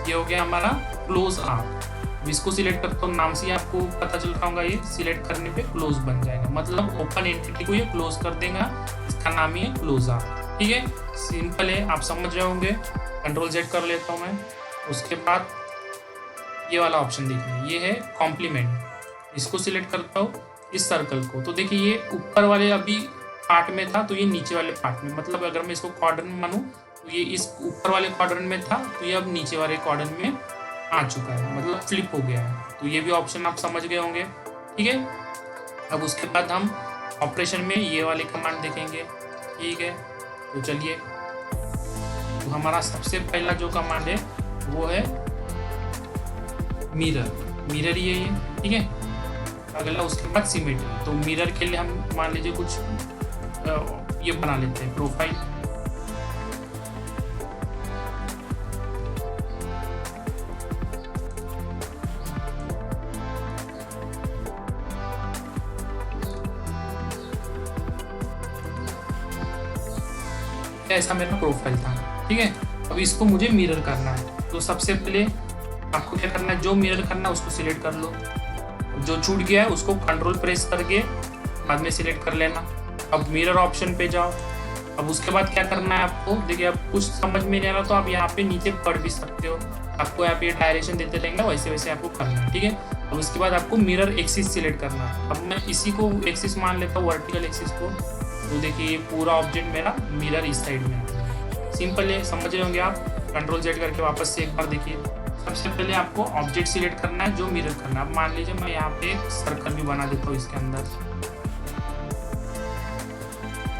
ये हो गया हमारा क्लोज आर्क। इसको सिलेक्ट करता हूँ, नाम से आपको पता चल रहा होगा, ये सिलेक्ट करने पे क्लोज बन जाएगा, मतलब ओपन एंटिटी को ये क्लोज कर देगा। इसका नाम ही है क्लोज आर्क। ठीक है, सिंपल है, आप समझ रहे होंगे। कंट्रोल Z कर लेता हूँ मैं। उसके बाद ये वाला ऑप्शन देखिए, ये है कॉम्प्लीमेंट। इसको सिलेक्ट करता हूँ इस सर्कल को, तो देखिए ये ऊपर वाले अभी पार्ट में था, तो ये नीचे वाले पार्ट में, मतलब अगर मैं इसको क्वाड्रेंट मानूं तो ये इस ऊपर वाले क्वाड्रेंट में था, तो ये अब नीचे वाले क्वाड्रेंट में आ चुका है, मतलब फ्लिप हो गया है। तो ये भी ऑप्शन आप समझ गए होंगे। ठीक है, अब उसके बाद हम ऑपरेशन में ये वाले कमांड देखेंगे। ठीक है, तो चलिए, तो हमारा सबसे पहला जो कमांड है वो है मिरर। मिरर ये है। ठीक है, अगला उसके बाद सिमेट्री। तो मिरर के लिए हम मान लीजिए कुछ ये बना लेते हैं, प्रोफाइल। ऐसा मेरा प्रोफाइल था। ठीक है, अब इसको मुझे मिरर करना है, तो सबसे पहले आपको क्या करना है, जो मिरर करना है उसको सिलेक्ट कर लो, जो छूट गया है उसको कंट्रोल प्रेस करके बाद में सिलेक्ट कर लेना। अब मिरर ऑप्शन पे जाओ। अब उसके बाद क्या करना है आपको, देखिए अब कुछ समझ में नहीं आ रहा तो आप यहाँ पे नीचे पढ़ भी सकते हो, आपको यहाँ पे डायरेक्शन देते रहेंगे, वैसे वैसे आपको करना है। ठीक है, अब उसके बाद आपको मिरर एक्सिस सिलेक्ट करना है। अब मैं इसी को एक्सिस मान लेता हूँ, वर्टिकल एक्सिस को। तो देखिए ये पूरा ऑब्जेक्ट मेरा मिरर इस साइड में है। सिंपल है, समझ रहे होंगे आप। कंट्रोल Z करके वापस से एक बार देखिए। सबसे पहले आपको ऑब्जेक्ट सिलेक्ट करना है जो मिरर करना है। अब मान लीजिए मैं यहाँ पे एक सर्कल भी बना देता हूँ इसके अंदर।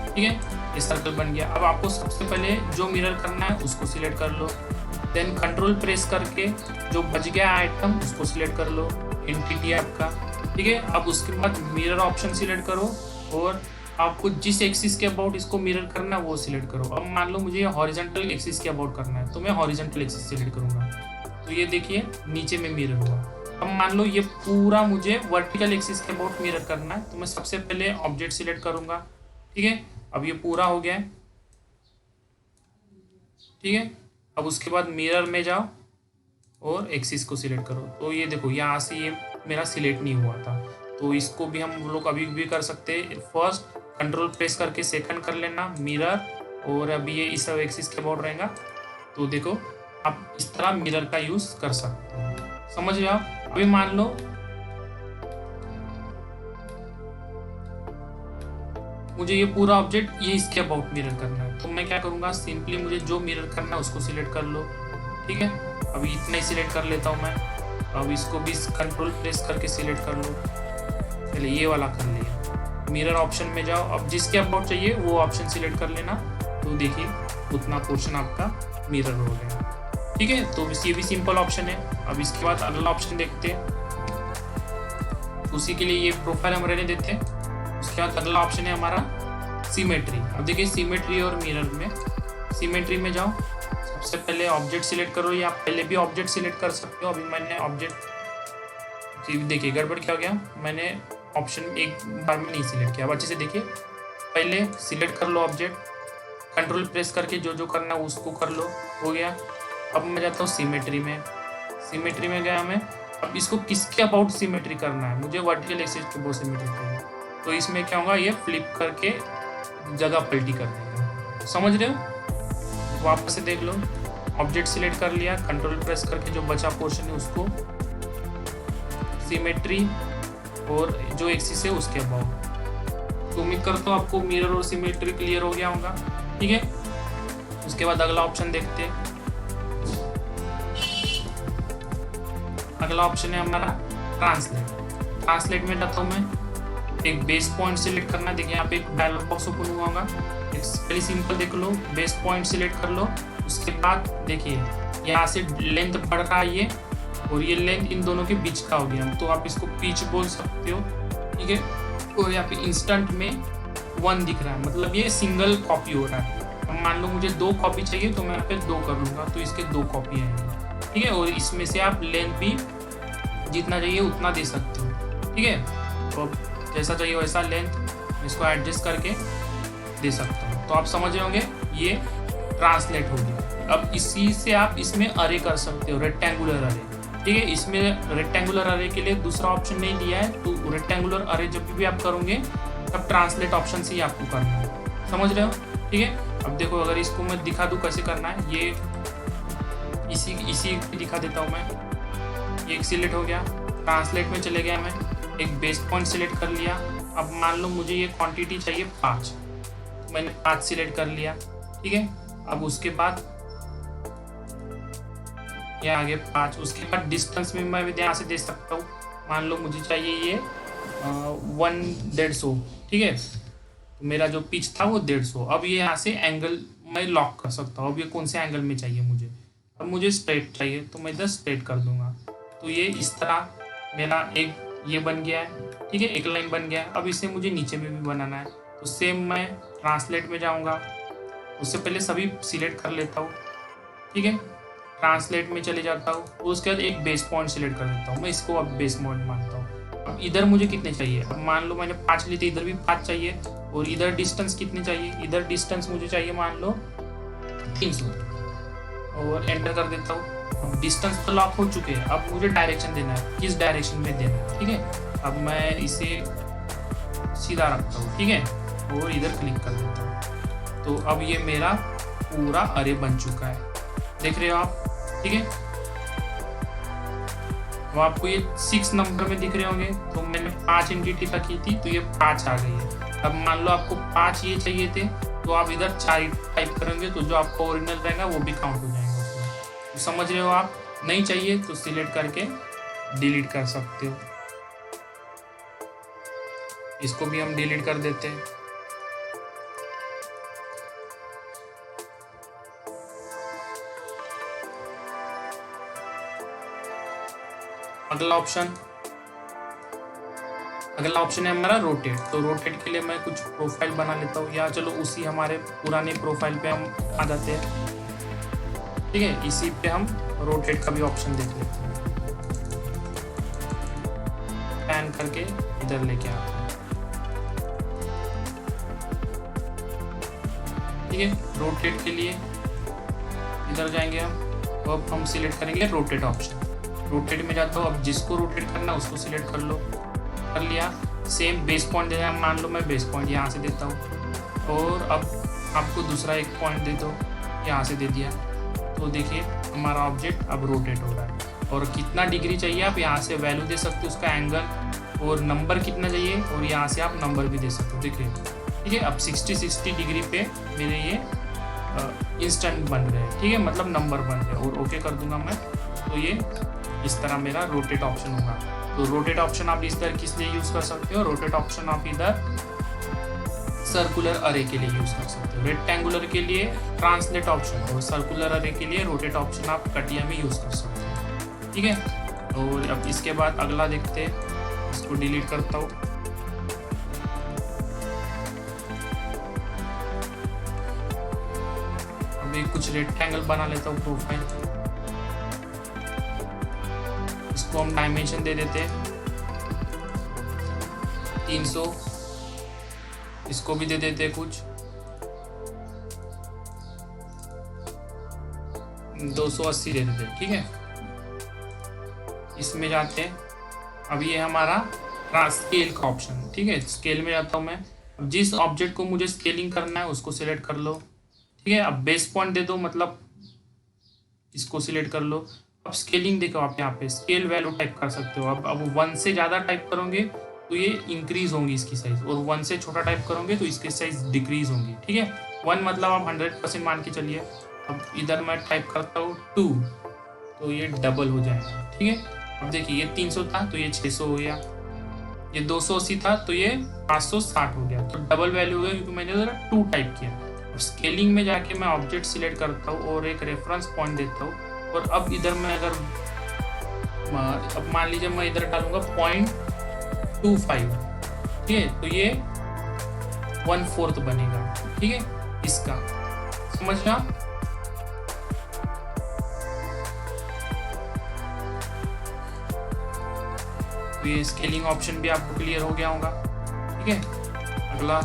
ठीक है, ये सर्कल बन गया। अब आपको सबसे पहले जो मिरर करना है उसको सिलेक्ट कर लो, देन कंट्रोल प्रेस करके जो बच गया आइटम उसको सिलेक्ट कर लो, एंटिटी आपका, ठीक है। अब उसके बाद मिरर ऑप्शन सिलेक्ट करो और आपको जिस एक्सिस के अबाउट इसको मिरर करना है वो सिलेक्ट करो। अब मान लो मुझे हॉरिजॉन्टल एक्सिस के अबाउट करना है तो मैं हॉरिजॉन्टल एक्सिस सिलेक्ट करूंगा, तो ये देखिए नीचे में मिरर हुआ। अब मान लो ये पूरा मुझे वर्टिकल एक्सिस के अबाउट मिरर करना है तो मैं सबसे पहले ऑब्जेक्ट सिलेक्ट करूंगा, ठीक है। अब ये पूरा हो गया है, ठीक है। अब उसके बाद मिरर में जाओ और एक्सिस को सिलेक्ट करो, तो ये देखो यहाँ से ये मेरा सिलेक्ट नहीं हुआ था, तो इसको भी हम लोग अभी भी कर सकते हैं। फर्स्ट कंट्रोल प्रेस करके सेकंड कर लेना मिरर, और अभी ये इस एक्सिस के अबाउट रहेगा, तो देखो आप इस तरह मिरर का यूज कर सकते हो, समझ रहे हो आप। अभी मान लो मुझे ये पूरा ऑब्जेक्ट ये इसके अबाउट मिरर करना है, तो मैं क्या करूंगा, सिंपली मुझे जो मिरर करना है उसको सिलेक्ट कर लो, ठीक है। अभी इतना ही सिलेक्ट कर लेता हूँ मैं। अब इसको भी कंट्रोल प्रेस करके सिलेक्ट कर लो, पहले ये वाला कर लिया। मिरर ऑप्शन में जाओ, अब जिसके अबाउट चाहिए वो ऑप्शन सिलेक्ट कर लेना, तो देखिए उतना पोर्शन आपका मिरर हो गया, ठीक है। तो ये भी सिंपल ऑप्शन है। अब इसके बाद अगला ऑप्शन देखते हैं, उसी के लिए ये प्रोफाइल हम रहने देते हैं। उसके बाद अगला ऑप्शन है हमारा सिमेट्री। अब देखिए सिमेट्री और मिरर में, सिमेट्री में जाओ, सबसे पहले ऑब्जेक्ट सिलेक्ट करो, या आप पहले भी ऑब्जेक्ट सिलेक्ट कर सकते हो। अभी मैंने ऑब्जेक्ट, देखिए गड़बड़ क्या हो गया, मैंने ऑप्शन एक बार में नहीं सिलेक्ट किया। अब अच्छे से देखिए, पहले सिलेक्ट कर लो ऑब्जेक्ट, कंट्रोल प्रेस करके जो जो करना है उसको कर लो, हो गया। अब मैं जाता हूँ सिमेट्री में, सिमेट्री में गया मैं। अब इसको किसके अबाउट सिमेट्री करना है, मुझे वर्टिकल एक्सिस के अबाउट सिमेट्री करना है, तो इसमें क्या होगा, ये फ्लिप करके जगह पलटी कर देंगे, समझ रहे हो। वापस से देख लो, ऑब्जेक्ट सिलेक्ट कर लिया, कंट्रोल प्रेस करके जो बचा पोर्शन है उसको सिमेट्री और जो एक्सिस है उसके अबाउट। तो उम्मीद करता हूँ आपको मिरर और सिमेट्री क्लियर हो गया होगा, ठीक है। उसके बाद अगला ऑप्शन देखते हैं। अगला ऑप्शन है हमारा ट्रांसलेट। ट्रांसलेट में जाता हूँ मैं, एक बेस पॉइंट सिलेक्ट करना है। देखिए यहाँ पे एक डायलॉग बॉक्स ओपन हुआ होगा, वेरी सिंपल, देख लो, बेस पॉइंट सिलेक्ट कर लो। उसके बाद देखिए यहाँ से लेंथ बढ़ रहा है ये, और ये लेंथ इन दोनों के बीच का हो गया, तो आप इसको पिच बोल सकते हो, ठीक है। और यहाँ पे इंस्टेंट में 1 दिख रहा है, मतलब ये सिंगल कॉपी हो रहा है। अब मान लो मुझे 2 कॉपी चाहिए तो मैं यहाँ पे 2 कर लूँगा, तो इसके 2 कॉपी आएंगे, ठीक है। और इसमें से आप लेंथ भी जितना चाहिए उतना दे सकते हो, ठीक है। तो जैसा चाहिए वैसा लेंथ इसको एडजस्ट करके दे सकता हूँ। तो आप समझ रहे होंगे ये ट्रांसलेट हो गया। अब इसी से आप इसमें अरे कर सकते हो, रेक्टेंगुलर अरे, ठीक है। इसमें रेक्टेंगुलर अरे के लिए दूसरा ऑप्शन नहीं दिया है, तो रेक्टेंगुलर अरे जब भी आप करोगे तब ट्रांसलेट ऑप्शन से ही आपको करना है, समझ रहे हो, ठीक है। अब देखो अगर इसको मैं दिखा दूँ कैसे करना है, ये इसी दिखा देता हूँ मैं। ये सिलेक्ट हो गया, ट्रांसलेट में चले गया मैं, एक बेस पॉइंट सिलेक्ट कर लिया। अब मान लो मुझे ये क्वांटिटी चाहिए 5, तो मैंने 5 सिलेक्ट कर लिया, ठीक है। अब उसके बाद ये आगे 5, उसके बाद डिस्टेंस में मैं यहाँ से दे सकता हूँ। मान लो मुझे चाहिए ये 150, ठीक है। तो मेरा जो पिच था वो 150। अब ये यहाँ से एंगल मैं लॉक कर सकता हूँ। अब ये कौन से एंगल में चाहिए मुझे, अब मुझे स्ट्रेट चाहिए तो मैं इधर स्ट्रेट कर दूंगा। तो ये इस तरह मेरा एक ये बन गया है, ठीक है, एक लाइन बन गया है। अब इसे मुझे नीचे में भी बनाना है, तो सेम मैं ट्रांसलेट में जाऊंगा, उससे पहले सभी सिलेक्ट कर लेता हूँ, ठीक है। ट्रांसलेट में चले जाता हूँ, उसके बाद एक बेस पॉइंट सिलेक्ट कर लेता हूँ, मैं इसको अब बेस पॉइंट मानता हूँ। अब इधर मुझे कितने चाहिए, अब मान लो मैंने 5 ली थी, इधर भी 5 चाहिए। और इधर डिस्टेंस कितनी चाहिए, इधर डिस्टेंस मुझे चाहिए मान लो 300, और एंटर कर देता हूँ। अब डिस्टेंस तो लॉक हो चुके हैं, अब मुझे डायरेक्शन देना है, किस डायरेक्शन में देना है, ठीक है। अब मैं इसे सीधा रखता हूँ, ठीक है, और इधर क्लिक कर देता हूँ। तो अब ये मेरा पूरा अरे बन चुका है, देख रहे हो आप, ठीक है। तो आपको ये 6 नंबर में दिख रहे होंगे, तो मैंने 5 एंटिटी रखी थी तो ये 5 आ गई है। अब मान लो आपको 5 ये चाहिए थे, तो आप इधर 4 टाइप करेंगे, तो जो आपका ओरिजिनल रहेगा वो भी काउंट हो जाएगा। तो समझ रहे हो आप, नहीं चाहिए तो सिलेक्ट करके डिलीट कर सकते हो। इसको भी हम डिलीट कर देते हैं, अगला ऑप्शन है हमारा रोटेट। तो रोटेट के लिए मैं कुछ प्रोफाइल बना लेता हूँ, या चलो उसी हमारे पुराने प्रोफाइल पे हम आ जाते हैं। ठीक है, इसी पे हम रोटेट का भी ऑप्शन देख लेते हैं। पैन करके इधर लेके आते हैं। ठीक है, रोटेट के लिए इधर जाएंगे हम, तो अब हम सिलेक्ट करेंगे रोटेट ऑप्शन। रोटेट में जाता हूँ, अब जिसको रोटेट करना है उसको सिलेक्ट कर लो। कर लिया। सेम बेस पॉइंट देना, मान लो मैं बेस पॉइंट यहाँ से देता हूँ, और अब आपको दूसरा एक पॉइंट दे दो, यहाँ से दे दिया। तो देखिए हमारा ऑब्जेक्ट अब रोटेट हो रहा है। और कितना डिग्री चाहिए आप यहाँ से वैल्यू दे सकते हो उसका, एंगल और नंबर कितना चाहिए, और यहाँ से आप नंबर भी दे सकते हो। देखिए ठीक है, अब 60 डिग्री पे मेरे ये इंस्टेंट बन रहे हैं। ठीक है, मतलब नंबर बन रहे हैं। और ओके कर दूंगा मैं, तो ये इस तरह मेरा रोटेट ऑप्शन होगा। तो रोटेट ऑप्शन आप इस तरह किस लिए यूज़ कर सकते हो, रोटेट ऑप्शन आप इधर सर्कुलर अरे के लिए यूज़ कर सकते हो, रेक्टेंगुलर के लिए ट्रांसलेट ऑप्शन, और सर्कुलर अरे के लिए रोटेट ऑप्शन आप कटिया में यूज़ कर सकते हो। ठीक है, और अब इसके बाद अगला देखते हैं, इसको डिलीट करता हूँ। अभी कुछ रेक्टेंगल बना लेता हूँ प्रोफाइल, इसको हम डायमेंशन दे देते हैं 300, इसको भी दे देते हैं कुछ 280 दे देते हैं। ठीक है, इसमें जाते हैं। अब ये हमारा स्केल का ऑप्शन। ठीक है, स्केल में जाता हूँ मैं। अब जिस ऑब्जेक्ट को मुझे स्केलिंग करना है उसको सिलेक्ट कर लो। ठीक है, अब बेस पॉइंट दे दो, मतलब इसको सिलेक्ट कर लो। अब स्केलिंग देखो, आप यहाँ पे स्केल वैल्यू टाइप कर सकते हो। अब 1 से ज़्यादा टाइप करोगे तो ये इंक्रीज होंगी इसकी साइज, और 1 से छोटा टाइप करोगे तो इसकी साइज डिक्रीज होंगी। ठीक है, 1 मतलब आप 100% मान के चलिए। अब इधर मैं टाइप करता हूँ 2, तो ये डबल हो जाएगा। ठीक है, अब देखिए ये 300 था तो ये 600 हो गया, ये 280 था तो ये 560 हो गया। तो डबल वैल्यू हो गया क्योंकि मैंने जरा 2 टाइप किया। अब स्केलिंग में जाके मैं ऑब्जेक्ट सिलेक्ट करता हूँ और एक रेफरेंस पॉइंट देता हूँ। और अब इधर मैं अगर अब मान लीजिए मैं इधर डालूंगा 0.25, ठीक है, तो ये 1/4 बनेगा। ठीक है, इसका समझना। तो ये स्केलिंग ऑप्शन भी आपको क्लियर हो गया होगा। ठीक है, अगला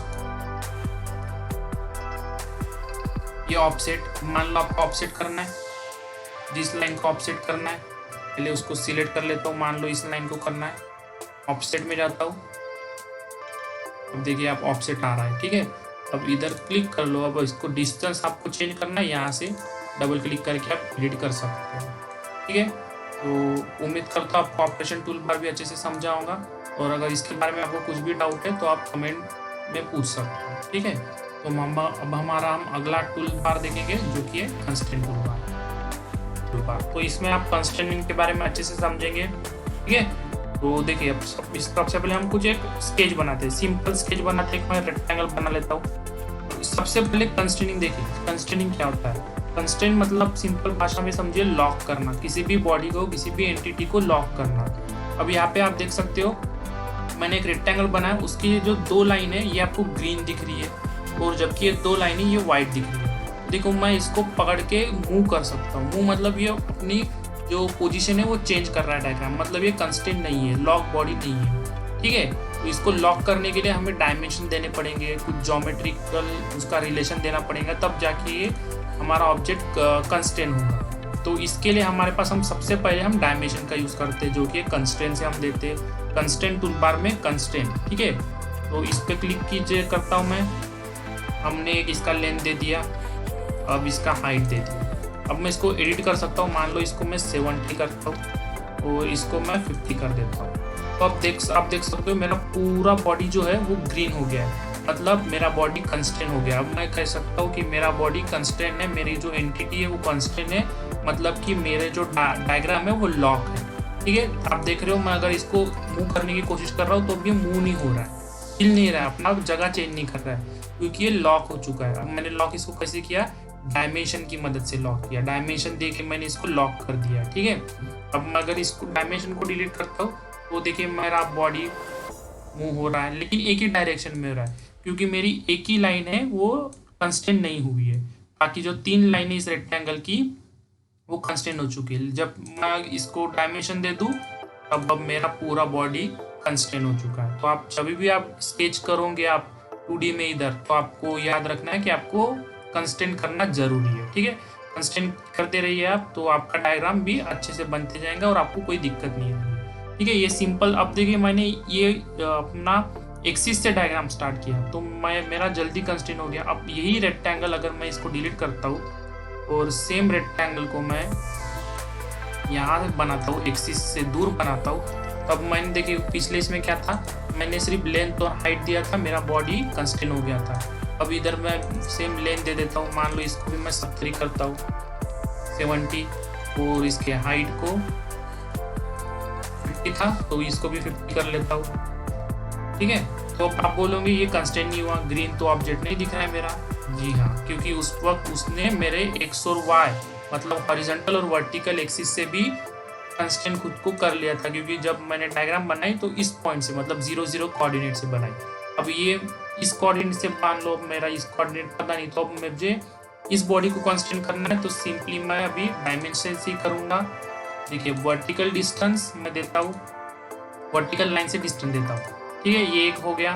ये ऑफसेट। मान लो आपको ऑफसेट करना है, जिस लाइन को ऑफसेट करना है पहले उसको सिलेक्ट कर लेता हूँ। मान लो इस लाइन को करना है, ऑफसेट में जाता हूँ। अब देखिए आप ऑफसेट आ रहा है। ठीक है, अब इधर क्लिक कर लो। अब इसको डिस्टेंस आपको चेंज करना है, यहाँ से डबल क्लिक करके आप एडिट कर सकते हो। ठीक है, तो उम्मीद करता हूँ आपको ऑपरेशन टूल बार भी अच्छे से समझा होगा, और अगर इसके बारे में आपको कुछ भी डाउट है तो आप कमेंट में पूछ सकते हो। ठीक है, तो अब हम अगला टूल बार देखेंगे जो कि है कंस्ट्रेंट टूल बार। तो इसमें आप कंस्ट्रेंट के बारे में अच्छे से समझेंगे। ठीक है, तो देखिए अब सबसे पहले हम कुछ एक स्केच बनाते हैं, सिंपल स्केच बनाते हैं। मैं रेक्टेंगल बना लेता हूँ। सबसे पहले कंस्ट्रेनिंग देखिए, कंस्ट्रेनिंग क्या होता है। कंस्ट्रेंट मतलब सिंपल भाषा में समझिए लॉक करना, किसी भी बॉडी को, किसी भी एंटिटी को लॉक करना। अब यहाँ पे आप देख सकते हो मैंने एक रेक्टेंगल बनाया, उसकी जो 2 लाइन है ये आपको ग्रीन दिख रही है, और जबकि ये 2 लाइनें ये वाइट दिख रही है। देखो मैं इसको पकड़ के मूव कर सकता हूँ। मूव मतलब ये अपनी जो पोजीशन है वो चेंज कर रहा है डायग्राम, मतलब ये कंस्ट्रेंट नहीं है, लॉक बॉडी नहीं है। ठीक है, तो इसको लॉक करने के लिए हमें डायमेंशन देने पड़ेंगे, कुछ ज्योमेट्रिकल उसका रिलेशन देना पड़ेगा, तब जाके ये हमारा ऑब्जेक्ट कंस्ट्रेंट होगा। तो इसके लिए हमारे पास हम सबसे पहले हम डायमेंशन का यूज़ करते हैं, जो कि कंस्ट्रेंट से हम देते हैं कंस्ट्रेंट टूल बार में कंस्ट्रेंट। ठीक है, तो इस पर क्लिक कीजिए करता हूँ मैं। हमने एक इसका लेंथ दे दिया, अब इसका हाइट दे दी। अब मैं इसको एडिट कर सकता हूँ। मान लो इसको मैं 70 करता हूँ और इसको मैं 50 कर देता हूँ। तो आप देख सकते हो मेरा पूरा बॉडी जो है वो ग्रीन हो गया है, मतलब मेरा बॉडी कंस्ट्रेंट हो गया। अब मैं कह सकता हूँ कि मेरा बॉडी कंस्ट्रेंट है, मेरी जो एंटिटी है वो कंस्ट्रेंट है, मतलब कि मेरे जो डायग्राम है वो लॉक है। ठीक है, आप देख रहे हो मैं अगर इसको मूव करने की कोशिश कर रहा हूँ तो भी मूव नहीं हो रहा है, हिल नहीं रहा है, अपना जगह चेंज नहीं कर रहा है, क्योंकि ये लॉक हो चुका है। अब मैंने लॉक इसको कैसे किया, डायमेंशन की मदद से लॉक किया, डायमेंशन दे के मैंने इसको लॉक कर दिया। ठीक है, अब मैं अगर इसको डायमेंशन को डिलीट करता हूँ तो देखिए मेरा बॉडी मूव हो रहा है, लेकिन एक ही डायरेक्शन में हो रहा है, क्योंकि मेरी एक ही लाइन है वो कंस्टेंट नहीं हुई है। बाकी जो 3 लाइन है इस रेक्टेंगल की वो कंस्टेंट हो चुकी है। जब मैं इसको डायमेंशन दे दूँ तब अब मेरा पूरा बॉडी कंस्टेंट हो चुका है। तो आप जब भी आप स्केच करोगे आप 2D में इधर, तो आपको याद रखना है कि आपको कंस्टेंट करना जरूरी है। ठीक है, कंस्टेंट करते रहिए आप, तो आपका डायग्राम भी अच्छे से बनते जाएगा और आपको कोई दिक्कत नहीं आएगी। ठीक है, ये सिंपल। अब देखिए मैंने ये अपना एक्सिस से डायग्राम स्टार्ट किया तो मेरा जल्दी कंस्टेंट हो गया। अब यही रेक्टेंगल अगर मैं इसको डिलीट करता हूँ और सेम रेक्टेंगल को मैं यहाँ बनाता हूँ, एक्सिस से दूर बनाता हूँ, तब मैंने देखिए पिछले इसमें क्या था, मैंने सिर्फ लेंथ और हाइट दिया था, मेरा बॉडी कंस्टेंट हो गया था। अब इधर मैं सेम लेंथ दे देता हूँ, मान लो इसको भी मैं 70 करता हूँ, 70, और इसके हाइट को 50 था तो इसको भी 50 कर लेता हूँ। ठीक है, तो आप बोलोगे ये कंस्टेंट नहीं हुआ, ग्रीन तो ऑब्जेक्ट नहीं दिख रहा है मेरा। जी हाँ, क्योंकि उस वक्त उसने मेरे एक्स और वाई मतलब हॉरिजॉन्टल और वर्टिकल एक्सिस से भी कंस्टेंट खुद को कर लिया था, क्योंकि जब मैंने डायग्राम बनाई तो इस पॉइंट से मतलब 0 0 कोऑर्डिनेट से बनाई। अब ये इस कोऑर्डिनेट से मान लो मेरा इस कोऑर्डिनेट पता नहीं, तो अब मुझे इस बॉडी को कंस्टेंट करना है, तो सिंपली मैं अभी डायमेंशन से ही करूँगा। देखिए वर्टिकल डिस्टेंस मैं देता हूँ, वर्टिकल लाइन से डिस्टेंस देता हूँ। ठीक है, ये एक हो गया।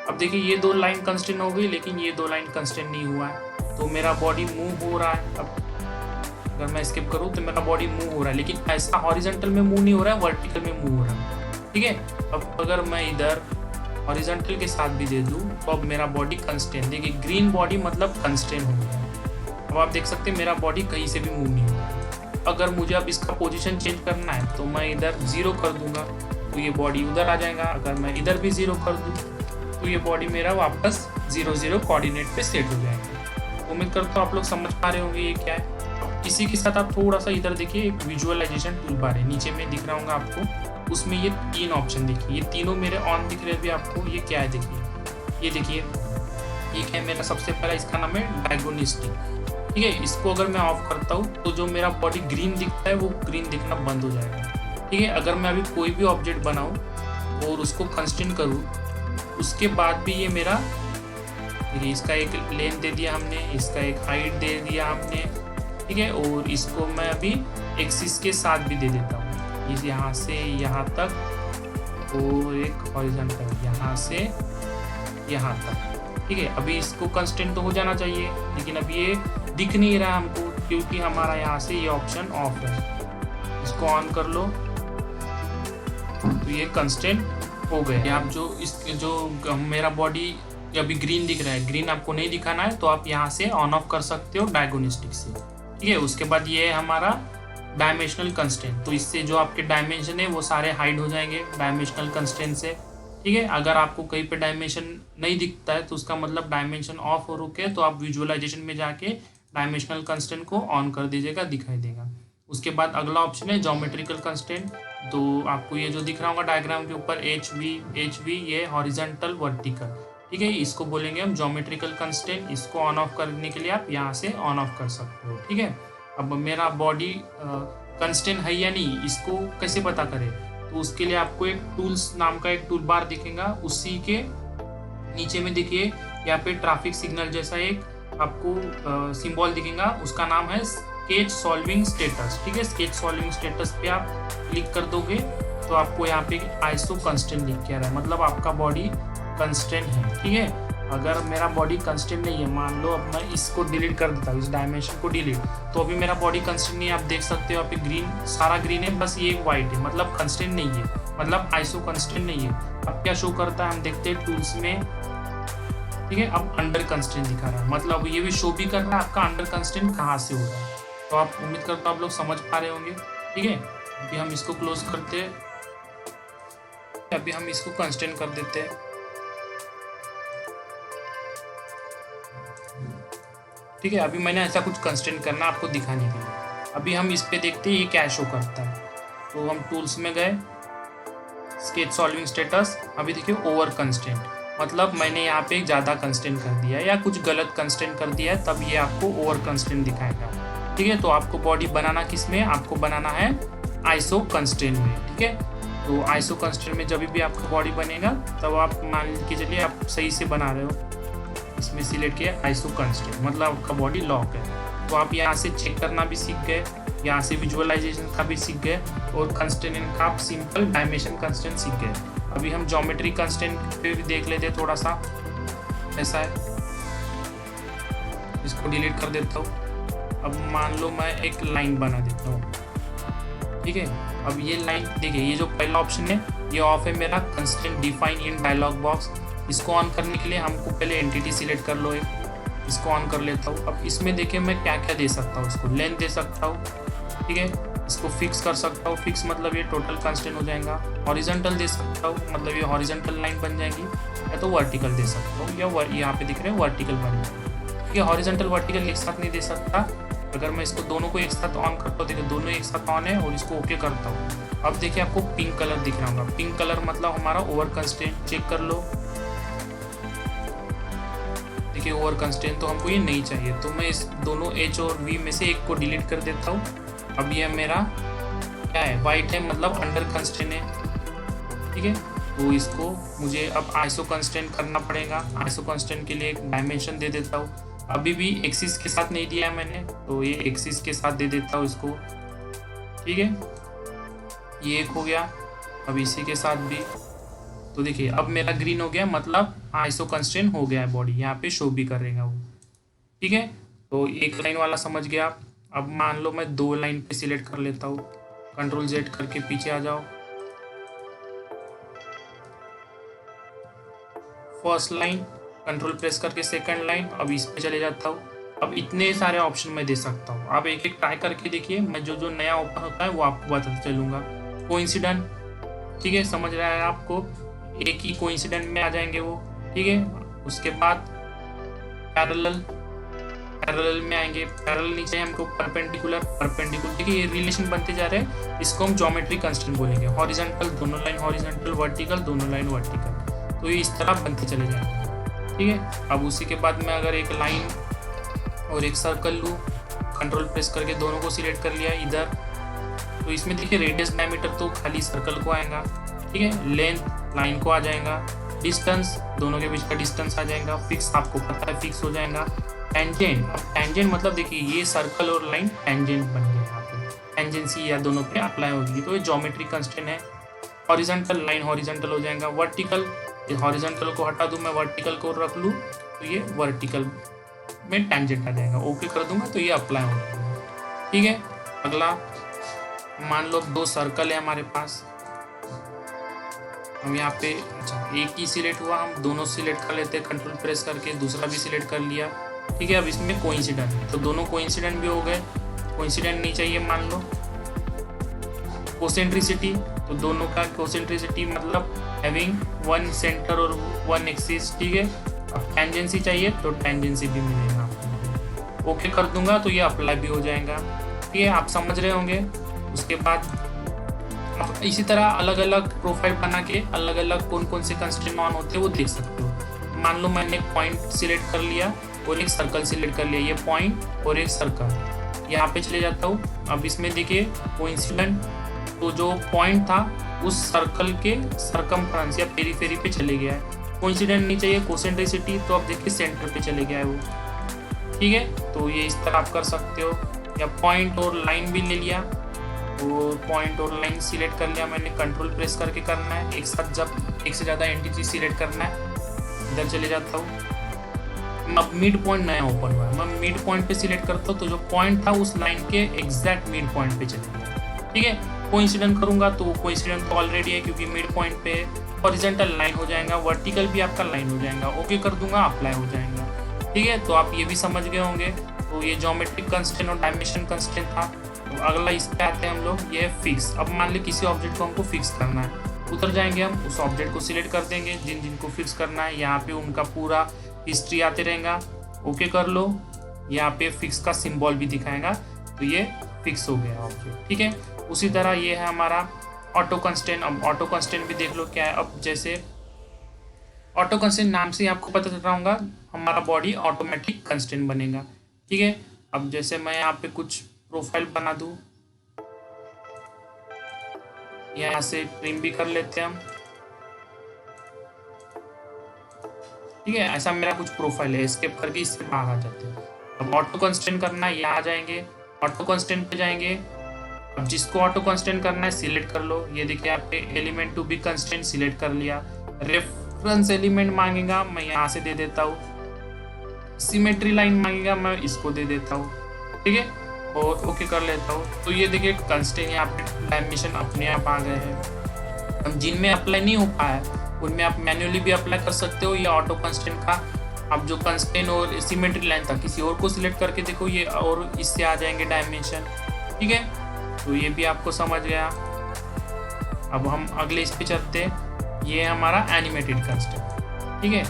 अब देखिए ये 2 लाइन कंस्टेंट हो गई, लेकिन ये 2 लाइन कंस्टेंट नहीं हुआ है, तो मेरा बॉडी मूव हो रहा है। अब अगर मैं स्किप करूँ तो मेरा बॉडी मूव हो रहा है, लेकिन ऐसा हॉरिजॉन्टल में मूव नहीं हो रहा है, वर्टिकल में मूव हो रहा है। ठीक है, अब अगर मैं इधर हॉरिजॉन्टल के साथ भी दे दूँ तो अब मेरा बॉडी कंस्टेंट, देखिए ग्रीन बॉडी मतलब कंस्टेंट हो गया। अब आप देख सकते हैं मेरा बॉडी कहीं से भी मूव नहीं हो रहा है। अगर मुझे अब इसका पोजीशन चेंज करना है तो मैं इधर 0 कर दूंगा तो ये बॉडी उधर आ जाएगा। अगर मैं इधर भी 0 कर दूँ तो ये बॉडी मेरा वापस 0 0 कोऑर्डिनेट पे सेट हो जाएगा। उम्मीद करता हूँ आप लोग समझ पा रहे होंगे ये क्या है। इसी के साथ आप थोड़ा सा इधर देखिए, एक विजुअलाइजेशन टूल बार है, नीचे में दिख रहा होगा आपको, उसमें ये 3 ऑप्शन देखिए, ये तीनों मेरे ऑन दिख रहे हैं अभी आपको। ये क्या है देखिए, ये देखिए ये क्या है मेरा, सबसे पहला इसका नाम है डायगोनिस्टिक। ठीक है, इसको अगर मैं ऑफ करता हूँ तो जो मेरा बॉडी ग्रीन दिखता है वो ग्रीन दिखना बंद हो जाएगा। ठीक है, अगर मैं अभी कोई भी ऑब्जेक्ट बनाऊँ और उसको कंस्टेंट करूँ, उसके बाद भी ये मेरा, इसका एक लेंथ दे दिया हमने, इसका एक हाइट दे दिया हमने। ठीक है, और इसको मैं अभी एक्सिस के साथ भी दे देता हूँ, इस यहाँ से यहाँ तक, और एक हॉरिजॉन्टल यहाँ से यहाँ तक। ठीक है, अभी इसको कंस्टेंट तो हो जाना चाहिए, लेकिन अब ये दिख नहीं रहा हमको क्योंकि हमारा यहाँ से ये ऑप्शन ऑफ है। इसको ऑन कर लो तो ये कंस्टेंट हो गए। आप जो मेरा बॉडी अभी ग्रीन दिख रहा है, ग्रीन आपको नहीं दिखाना है तो आप यहाँ से ऑन ऑफ कर सकते हो डायगोनिस्टिक से। ठीक है, उसके बाद ये है हमारा डायमेंशनल कंस्टेंट, तो इससे जो आपके डायमेंशन है वो सारे हाइड हो जाएंगे डायमेंशनल कंस्टेंट से। ठीक है, अगर आपको कहीं पे डायमेंशन नहीं दिखता है तो उसका मतलब डायमेंशन ऑफ हो रुके, तो आप विजुअलाइजेशन में जाके डायमेंशनल कंस्टेंट को ऑन कर दीजिएगा, दिखाई देगा। उसके बाद अगला ऑप्शन है ज्योमेट्रिकल कंस्टेंट, तो आपको ये जो दिख रहा होगा डायग्राम के ऊपर HV ये हॉरिजॉन्टल वर्टिकल। ठीक है, इसको बोलेंगे हम ज्योमेट्रिकल कंस्टेंट। इसको ऑन ऑफ करने के लिए आप यहाँ से ऑन ऑफ कर सकते हो। ठीक है, अब मेरा बॉडी कंस्टेंट है या नहीं, इसको कैसे पता करें, तो उसके लिए आपको एक टूल्स नाम का एक टूल बार दिखेगा, उसी के नीचे में देखिए यहाँ पे ट्रैफिक सिग्नल जैसा एक आपको सिंबल दिखेगा, उसका नाम है स्केच सॉल्विंग स्टेटस। ठीक है, स्केच सॉल्विंग स्टेटस पे आप क्लिक कर दोगे तो आपको यहाँ पे आइसो कंस्टेंट लिख के आ रहा है, मतलब आपका बॉडी कंस्टेंट है। ठीक है, अगर मेरा बॉडी कंस्टेंट नहीं है, मान लो अब मैं इसको डिलीट कर देता हूँ, इस डायमेंशन को डिलीट, तो अभी मेरा बॉडी कंस्टेंट नहीं है। आप देख सकते हो यहाँ पे ग्रीन, सारा ग्रीन है, बस ये वाइट है, मतलब कंस्टेंट नहीं है, मतलब आइसो कंस्टेंट नहीं है। अब क्या शो करता है हम देखते हैं टूल्स में। ठीक है, अब अंडर कंस्टेंट दिखा रहा है, मतलब ये भी शो भी कर रहा है आपका अंडर कंस्टेंट कहाँ से हो रहा है। तो आप उम्मीद करता हूँ आप लोग समझ पा रहे होंगे। ठीक है, अभी हम इसको क्लोज करते हैं, अभी हम इसको कंस्टेंट कर देते हैं। ठीक है, अभी मैंने ऐसा कुछ कंस्टेंट करना आपको दिखाने के लिए। अभी हम इस पे देखते हैं ये क्या शो करता है, तो हम टूल्स में गए, स्केच सॉल्विंग स्टेटस, अभी देखिए ओवर कंस्टेंट, मतलब मैंने यहाँ पे ज़्यादा कंस्टेंट कर दिया या कुछ गलत कंस्टेंट कर दिया है, तब ये आपको ओवर कंस्टेंट दिखाएगा। ठीक है, तो आपको बॉडी बनाना किस में, आपको बनाना है आइसो कंस्टेंट में। ठीक है, तो आइसो कंस्टेंट में जब भी आपका बॉडी बनेगा तब आप मान के चलिए आप सही से बना रहे हो, इसमें सिलेक्ट किया आइसो कंस्टेंट, मतलब आपका बॉडी लॉक है। तो आप यहाँ से चेक करना भी सीख गए, यहाँ से विजुअलाइजेशन का भी सीख गए, और कंस्टेंट का आप सिंपल डायमेंशन कंस्टेंट सीख गए। अभी हम ज्योमेट्री कंस्टेंट पे भी देख लेते हैं थोड़ा सा। ऐसा है, इसको डिलीट कर देता हूँ। अब मान लो मैं एक लाइन बना देता हूँ। ठीक है, अब ये लाइन देखिए, ये जो पहला ऑप्शन है ये ऑफ है मेरा, constant define in dialog box. इसको ऑन करने के लिए हमको पहले एंटिटी सिलेक्ट कर लो, एक इसको ऑन कर लेता हूँ। अब इसमें देखिए मैं क्या क्या दे सकता हूँ, इसको लेंथ दे सकता हूँ। ठीक है, इसको फिक्स कर सकता हूँ, फिक्स मतलब ये टोटल कांस्टेंट हो जाएगा। हॉरिजॉन्टल दे सकता हूँ, मतलब ये हॉरिजॉन्टल लाइन बन जाएगी, या तो वर्टिकल दे सकता हूँ, या यहाँ पे दिख रहे हैं वर्टिकल बन जाएगा। ठीक है, हॉरिजॉन्टल वर्टिकल एक साथ नहीं दे सकता। अगर मैं इसको दोनों को एक साथ ऑन करता हूँ, देखिए दोनों एक साथ ऑन है, और इसको ओके करता हूँ। अब देखिए आपको पिंक कलर दिख रहा होगा, पिंक कलर मतलब हमारा ओवर कंस्टेंट। चेक कर लो, देखिए ओवर कंस्टेंट, तो हमको ये नहीं चाहिए, तो मैं इस दोनों एच और वी में से एक को डिलीट कर देता हूँ। अब ये मेरा क्या है, वाइट है, मतलब अंडर कंस्टेंट है। ठीक है, तो इसको मुझे अब आइसो कंस्टेंट करना पड़ेगा। आइसो कंस्टेंट के लिए एक डायमेंशन दे देता हूँ। अभी भी एक्सिस के साथ नहीं दिया है मैंने, तो ये एक्सिस के साथ दे देता हूँ इसको। ठीक है, ये एक हो गया। अब इसी के साथ भी, तो देखिए अब मेरा ग्रीन हो गया, मतलब आइसो कंस्टेंट हो गया है, बॉडी यहाँ पे शो भी करेगा वो। ठीक है, तो एक लाइन वाला समझ गया आप। अब मान लो मैं दो लाइन पे सिलेक्ट कर लेता हूँ, कंट्रोल जेड करके पीछे आ जाओ। फर्स्ट लाइन, कंट्रोल प्रेस करके सेकंड लाइन, अब इस पे चले जाता हूँ। अब इतने सारे ऑप्शन मैं दे सकता हूँ, आप एक एक ट्राई करके देखिए। मैं जो जो नया ओपन होता है वो आपको बताता चलूँगा। कोइंसिडेंट, ठीक है, समझ रहा है आपको, एक ही कोइंसिडेंट में आ जाएंगे वो। ठीक है, उसके बाद पैरेलल में आएंगे, पैरेलल नहीं चाहिए हमको, परपेंडिकुलर। ठीक है, ये रिलेशन बनते जा रहे हैं, इसको हम ज्योमेट्री कंस्टेंट बोलेंगे। हॉरिजॉन्टल, दोनों लाइन हॉरिजॉन्टल, वर्टिकल, दोनों लाइन वर्टिकल, तो ये इस तरह बनते चले जाएंगे। ठीक है, अब उसी के बाद मैं अगर एक लाइन और एक सर्कल लूँ, कंट्रोल प्रेस करके दोनों को सिलेक्ट कर लिया इधर, तो इसमें देखिए रेडियस डायमीटर तो खाली सर्कल को आएगा। ठीक है, लेंथ लाइन को आ जाएगा, डिस्टेंस दोनों के बीच का डिस्टेंस आ जाएगा, फिक्स आपको पता है फिक्स हो जाएगा। टेंजेंट, अब टेंजेंट मतलब देखिए ये सर्कल और लाइन टेंजेंट बन गया, यहाँ पे टेंजेंसी या दोनों पे अप्लाई होगी, तो ये ज्योमेट्री कंस्टेंट है। हॉरिजॉन्टल लाइन हॉरिजॉन्टल हो जाएगा। वर्टिकल, हॉरिजॉन्टल को हटा दूं मैं, वर्टिकल को रख लूँ, तो ये वर्टिकल में टेंजेंट आ जाएगा। ओके कर दूंगा तो ये अप्लाई हो जाएगा। ठीक है, अगला मान लो दो सर्कल है हमारे पास, हम यहाँ पे, अच्छा एक ही सिलेक्ट हुआ, हम दोनों सिलेक्ट कर लेते हैं कंट्रोल प्रेस करके, दूसरा भी सिलेक्ट कर लिया। ठीक है, अब इसमें कोइंसिडेंट, तो दोनों कोइंसिडेंट भी हो गए। कोइंसिडेंट नहीं चाहिए मान लो। कोसेंट्रिसिटी, तो दोनों का कोसेंट्रिसिटी मतलब हैविंग वन सेंटर और वन एक्सिस। ठीक है, अब टेंजेंसी चाहिए तो टेंजेंसी भी मिलेगा आपको। ओके कर दूंगा तो ये अप्लाई भी हो जाएगा। ठीक है, आप समझ रहे होंगे। उसके बाद आप इसी तरह अलग अलग प्रोफाइल बना के अलग अलग कौन कौन से कंस्ट्रेंट ऑन होते हैं वो देख सकते हो। मान लो मैंने एक पॉइंट सिलेक्ट कर लिया और एक सर्कल सिलेक्ट कर लिया, ये पॉइंट और एक सर्कल, यहाँ पे चले जाता हूँ। अब इसमें देखिए कोइंसिडेंट, तो जो पॉइंट था उस सर्कल के सरकमफ्रेंस या पेरीफेरी पे चले गया है। कोइंसिडेंट नहीं चाहिए, कोसेंट्रिसिटी, तो अब देखिए सेंटर पे चले गया है वो। ठीक है, तो ये इस तरह आप कर सकते हो। या पॉइंट और लाइन भी ले लिया, और पॉइंट और लाइन सिलेक्ट कर लिया मैंने, कंट्रोल प्रेस करके करना है एक साथ, जब एक से ज़्यादा एंटिटी सिलेक्ट करना है। इधर चले जाता हूँ, अब मिड पॉइंट नया ओपन हुआ है, मैं मिड पॉइंट पे सिलेक्ट करता हूँ, तो जो पॉइंट था उस लाइन के एग्जैक्ट मिड पॉइंट पे चले गया। ठीक है, कोइंसिडेंट करूंगा तो कोइंसिडेंट तो ऑलरेडी है क्योंकि मिड पॉइंट पे हॉरिजॉन्टल लाइन हो जाएगा, वर्टिकल भी आपका लाइन हो जाएगा। ओके कर दूंगा, अप्लाई हो जाएगा। ठीक है, तो आप ये भी समझ गए होंगे। तो ये ज्योमेट्रिक कंस्ट्रेंट और डायमेंशन कंस्ट्रेंट था। तो अगला इस पे आते हैं हम लोग, ये है फिक्स। अब मान ली किसी ऑब्जेक्ट को हमको फिक्स करना है, उधर जाएंगे हम, उस ऑब्जेक्ट को सिलेक्ट कर देंगे जिन जिनको फिक्स करना है, यहाँ पे उनका पूरा हिस्ट्री आते रहेगा। ओके कर लो, यहाँ पे फिक्स का सिंबल भी दिखाएगा, तो ये फिक्स हो गया ऑब्जेक्ट। ठीक है, उसी तरह ये है हमारा ऑटो कंस्टेंट। अब ऑटो कंस्टेंट भी देख लो क्या है। अब जैसे ऑटो कंस्ट्रेंट नाम से ही आपको पता चल रहा होगा हमारा बॉडी ऑटोमेटिक कंस्ट्रेंट बनेगा। ठीक है, अब जैसे मैं यहाँ पे कुछ प्रोफाइल बना दूँ, यहाँ से ट्रिम भी कर लेते हैं हम। ठीक है, ऐसा मेरा कुछ प्रोफाइल है, एस्केप करके इससे बाहर आ जाते हैं। अब ऑटो कंस्ट्रेंट करना है, यहाँ आ जाएंगे, ऑटो कंस्ट्रेंट पे जाएंगे। अब जिसको ऑटो कंस्ट्रेंट करना है सिलेक्ट कर लो, ये देखिए यहाँ पे element to be constraint select कर लिया। रेफरेंस एलिमेंट मांगेगा, मैं यहाँ से दे देता हूँ। सिमेट्री लाइन मांगेगा, मैं इसको दे देता हूँ। ठीक है, और ओके कर लेता हूँ। तो ये देखिए कंस्ट्रेंट यहाँ पे डायमेंशन अपने आप आ गए हैं। अब जिनमें अप्लाई नहीं हो पाया उनमें आप मैन्युअली भी अप्लाई कर सकते हो, या ऑटो कंस्ट्रेंट का आप जो कंस्ट्रेंट और सिमेट्री लाइन था किसी और को सिलेक्ट करके देखो, ये और इससे आ जाएंगे डायमेंशन। ठीक है, तो ये भी आपको समझ गया। अब हम अगले इस पे चलते हैं, ये हमारा एनिमेटेड कंस्ट्रेंट। ठीक है,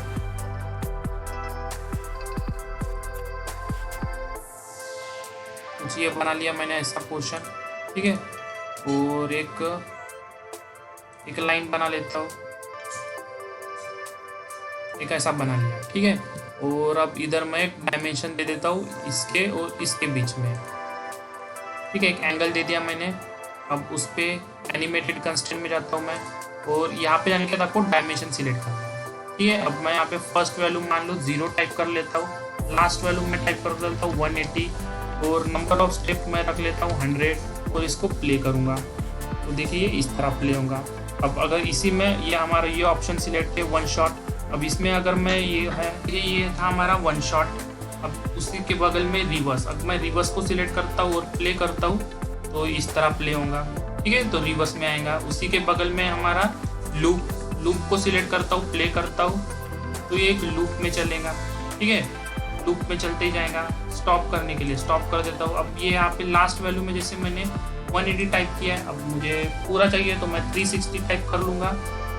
कुछ ये बना लिया मैंने ऐसा पोर्शन। ठीक है, और एक लाइन बना लेता हूँ, एक ऐसा बना लिया। ठीक है, और अब इधर मैं एक डायमेंशन दे देता हूँ इसके और इसके बीच में। ठीक है, एक एंगल दे दिया मैंने। अब उस पर एनिमेटेड कंस्ट्रेंट में जाता हूँ मैं, और यहाँ पे जाने के बाद आपको डायमेंशन सिलेक्ट करना है। ठीक है, अब मैं यहाँ पे फर्स्ट वैल्यू मान लो 0 टाइप कर लेता हूँ, लास्ट वैल्यू में टाइप कर लेता हूँ 180, और नंबर ऑफ स्टेप मैं रख लेता हूँ 100, और इसको प्ले करूँगा तो देखिए इस तरह प्ले होगा। अब अगर इसी में ये हमारा ये ऑप्शन सिलेक्ट है वन शॉट, अब इसमें अगर मैं ये था हमारा वन शॉट, अब उसी के बगल में रिवर्स, अब मैं रिवर्स को सिलेक्ट करता हूँ और प्ले करता हूँ तो इस तरह प्ले होगा। ठीक है, तो रिवर्स में आएगा। उसी के बगल में हमारा लूप को सिलेक्ट करता हूँ, प्ले करता हूँ तो ये एक लूप में चलेगा। ठीक है, लूप में चलते ही जाएगा। स्टॉप करने के लिए स्टॉप कर देता हूँ। अब ये यहाँ पे लास्ट वैल्यू में जैसे मैंने 180 टाइप किया है, अब मुझे पूरा चाहिए तो मैं 360 टाइप कर लूँगा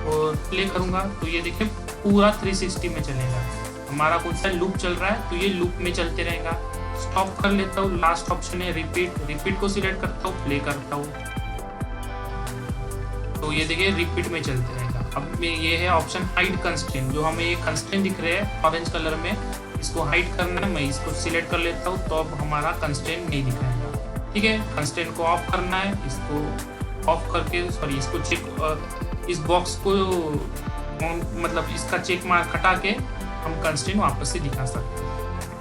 और प्ले करूँगा तो ये देखिए पूरा 360 में चलेगा। हमारा कौन सा लूप चल रहा है तो ये लूप में चलते रहेगा। स्टॉप कर लेता हूँ, लास्ट ऑप्शन है रिपीट को सिलेक्ट करता हूँ, प्ले करता हूँ तो ये देखिए रिपीट में चलते रहेगा। अब ये है ऑप्शन हाइड कंस्ट्रेंट, जो हमें ये कंस्ट्रेंट दिख रहे हैं ऑरेंज कलर में, इसको हाइड करना है, मैं इसको सिलेक्ट कर लेता हूँ तो अब हमारा कंस्ट्रेंट नहीं दिखाएगा। ठीक है, कंस्ट्रेंट को ऑफ करना है, इसको ऑफ करके सॉरी इसको चेक, इस बॉक्स को मतलब इसका चेक मार्क हटा के हम कंस्ट्रेंट वापस से दिखा सकते हैं।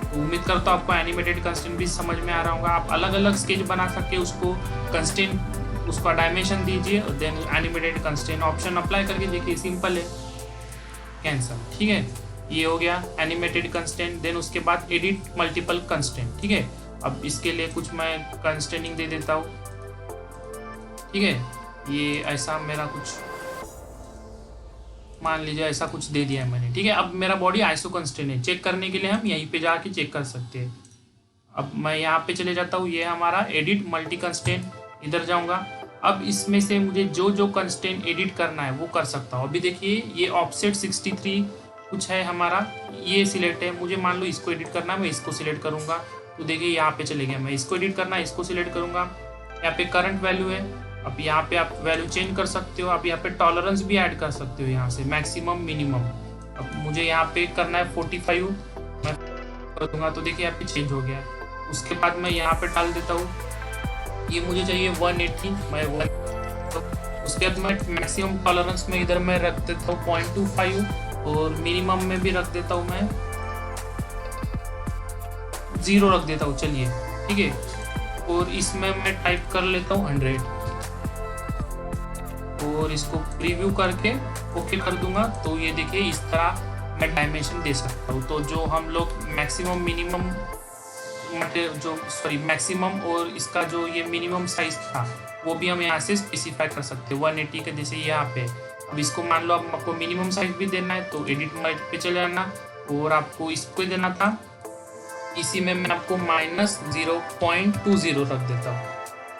तो उम्मीद करता हूँ आपको एनिमेटेड कंस्ट्रेंट भी समझ में आ रहा होगा। आप अलग अलग स्केच बना सकते, उसको कंस्ट्रेंट उसका डायमेंशन दीजिए और then animated constraint option apply करके देखिए, सिंपल है, कैंसल। ठीक है, ये हो गया एनिमेटेड कंस्ट्रेंट। देन उसके बाद एडिट मल्टीपल कंस्ट्रेंट। ठीक है, अब इसके लिए कुछ मैं कंस्ट्रेनिंग दे देता हूँ। ठीक है, ये ऐसा मेरा कुछ मान लीजिए ऐसा कुछ दे दिया है मैंने। ठीक है, अब मेरा बॉडी आइसो कंस्ट्रेंट है, चेक करने के लिए हम यहीं पे जाके चेक कर सकते हैं। अब मैं यहाँ पे चले जाता हूँ, ये हमारा एडिट मल्टी कंस्ट्रेंट, इधर जाऊँगा। अब इसमें से मुझे जो कंस्ट्रेंट एडिट करना है वो कर सकता हूँ। अभी देखिए ये ऑफसेट 63 कुछ है हमारा, ये सिलेक्ट है, मुझे मान लो इसको एडिट करना है, मैं इसको सिलेक्ट करूँगा तो देखिए यहाँ पे चले गया। मैं इसको एडिट करना है, इसको सिलेक्ट करूँगा। यहाँ पे करंट वैल्यू है, अब यहाँ पे आप वैल्यू चेंज कर सकते हो। आप यहाँ पे टॉलरेंस भी ऐड कर सकते हो, यहाँ से मैक्सिमम मिनिमम। अब मुझे यहाँ पे करना है 45, मैं कर दूंगा तो देखिए यहाँ पे चेंज हो गया है। उसके बाद मैं यहाँ पे डाल देता हूँ, ये मुझे चाहिए 180, मैं 1, तो उसके बाद मैं मैक्सिमम टॉलरेंस में इधर मैं रख देता हूँ 0.25 और मिनिमम में भी रख देता हूँ मैं 0 रख देता हूँ। चलिए ठीक है, और इसमें मैं टाइप कर लेता हूँ 100 और इसको प्रीव्यू करके ओके कर दूंगा तो ये देखिए इस तरह मैं डायमेंशन दे सकता हूँ। तो जो हम लोग मैक्सिमम मिनिमम मैक्सिमम और इसका जो ये मिनिमम साइज था वो भी हम यहाँ से स्पेसिफाई कर सकते हैं 180 के जैसे यहाँ पे। अब इसको मान लो आपको मिनिमम साइज भी देना है तो एडिट मोड पे चले जाना और आपको इसको देना था, इसी में मैं आपको -0.20 रख देता हूँ,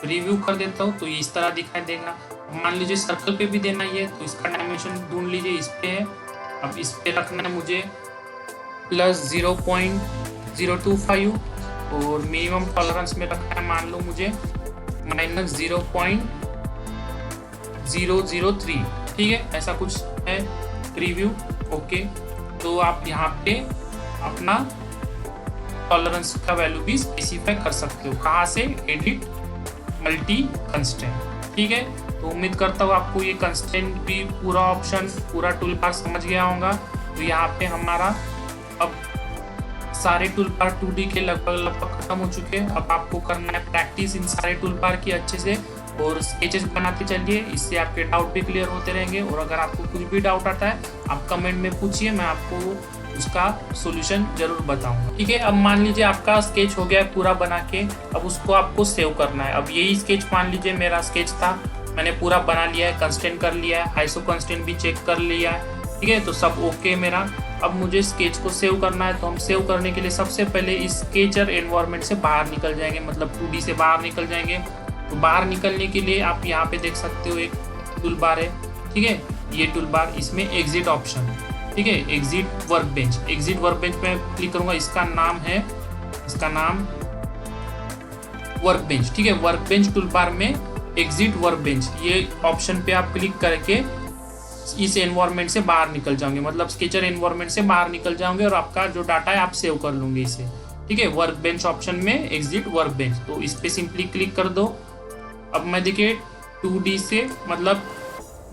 रिव्यू कर देता हूँ तो ये इस तरह दिखाई देगा। मान लीजिए सर्कल पे भी देना ही है तो इसका डायमेंशन ढूंढ लीजिए, इस पे है। अब इस पे रखना है मुझे +0.025 और मिनिमम टॉलरेंस में रखना है मान लो मुझे -0.003। ठीक है, ऐसा कुछ है। Preview, okay. तो आप यहाँ पे अपना टॉलरेंस का वैल्यू भी स्पेसिफाई कर सकते हो। कहाँ से? एडिट मल्टी कंस्ट्रेंट, ठीक है। तो उम्मीद करता हूँ आपको ये कंस्ट्रेंट भी पूरा ऑप्शन, पूरा टूल बार समझ गया होगा। तो यहाँ पे हमारा अब सारे टूल बार 2D के लगभग खत्म हो चुके हैं। अब आपको करना है प्रैक्टिस इन सारे टूल बार की अच्छे से, और स्केचेस बनाते चलिए। इससे आपके डाउट भी क्लियर होते रहेंगे। और अगर आपको कुछ भी डाउट आता है आप कमेंट में पूछिए, मैं आपको उसका सॉल्यूशन जरूर बताऊंगा, ठीक है। अब मान लीजिए आपका स्केच हो गया है पूरा बना के, अब उसको आपको सेव करना है। अब यही स्केच मान लीजिए मेरा स्केच था, मैंने पूरा बना लिया है, कंस्ट्रेंट कर लिया है, आइसो कंस्ट्रेंट भी चेक कर लिया है, ठीक है। तो सब ओके मेरा। अब मुझे स्केच को सेव करना है, तो हम सेव करने के लिए सबसे पहले इस स्केचर एनवायरनमेंट से बाहर निकल जाएंगे, मतलब 2D से बाहर निकल जाएंगे। तो बाहर निकलने के लिए आप यहाँ पे देख सकते हो एक टूल बार है, ठीक है। ये टूल बार, इसमें एग्जिट ऑप्शन, ठीक है, exit work bench. Exit work bench पे क्लिक करूंगा, इसका नाम वर्क बेंच, ठीक है। वर्क बेंच टूल बार में एग्जिट वर्क बेंच, ये ऑप्शन पे आप क्लिक करके इस एनवायरनमेंट से बाहर निकल जाओगे, मतलब स्केचर एनवायरनमेंट से बाहर निकल जाओगे और आपका जो डाटा है आप सेव कर लूंगे इसे, ठीक है। वर्क बेंच ऑप्शन में एग्जिट वर्क बेंच, तो इस पे सिंपली क्लिक कर दो। अब मैं देखिए 2D से मतलब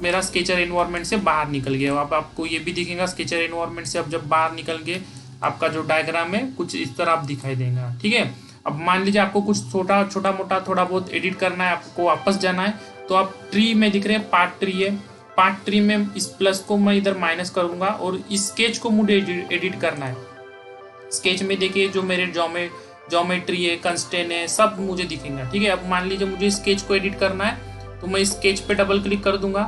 मेरा स्केचर एनवायरनमेंट से बाहर निकल गया। अब आपको ये भी दिखेगा स्केचर एनवायरनमेंट से अब जब बाहर निकल गए आपका जो डायग्राम है कुछ इस तरह आप दिखाई देगा, ठीक है। अब मान लीजिए आपको कुछ छोटा मोटा थोड़ा बहुत एडिट करना है, आपको वापस जाना है, तो आप ट्री में दिख रहे हैं पार्ट ट्री है, पार्ट ट्री में इस प्लस को मैं इधर माइनस करूंगा और इस स्केच को मुझे एडिट करना है। स्केच में देखिए जो मेरे ज्योमेट्री है, कंस्ट्रेंट है, सब मुझे दिखेगा, ठीक है। अब मान लीजिए मुझे स्केच को एडिट करना है, तो मैं स्केच पे डबल क्लिक कर दूंगा,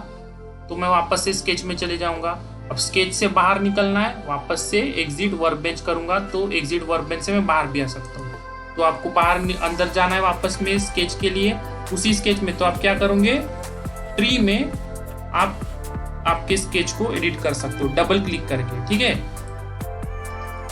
तो मैं वापस से स्केच में चले जाऊंगा। अब स्केच से बाहर निकलना है, वापस से एग्जिट वर्क बेंच करूंगा, तो एग्जिट वर्क बेंच से मैं बाहर भी आ सकता हूँ। तो आपको बाहर अंदर जाना है वापस में स्केच के लिए, उसी स्केच में, तो आप क्या करोगे, ट्री में आप आपके स्केच को एडिट कर सकते हो डबल क्लिक करके, ठीक है।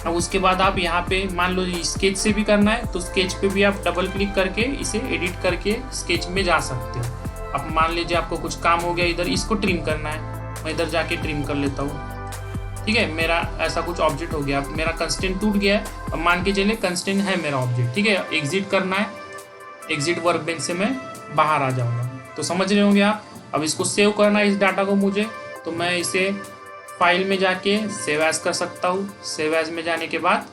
अब उसके बाद आप यहाँ पे मान लो स्केच से भी करना है, तो स्केच पे भी आप डबल क्लिक करके इसे एडिट करके स्केच में जा सकते हो। अब मान लीजिए आपको कुछ काम हो गया इधर, इसको ट्रिम करना है, मैं इधर जाके ट्रिम कर लेता हूँ, ठीक है। मेरा ऐसा कुछ ऑब्जेक्ट हो गया, अब मेरा कंस्ट्रेंट टूट गया है। अब मान के चलिए कंस्ट्रेंट है मेरा ऑब्जेक्ट, ठीक है। एग्जिट करना है, एग्जिट वर्क बेंच से मैं बाहर आ जाऊंगा, तो समझ रहे होंगे आप। अब इसको सेव करना है इस डाटा को मुझे, तो मैं इसे फाइल में जाके सेव एज कर सकता हूँ। सेव एज में जाने के बाद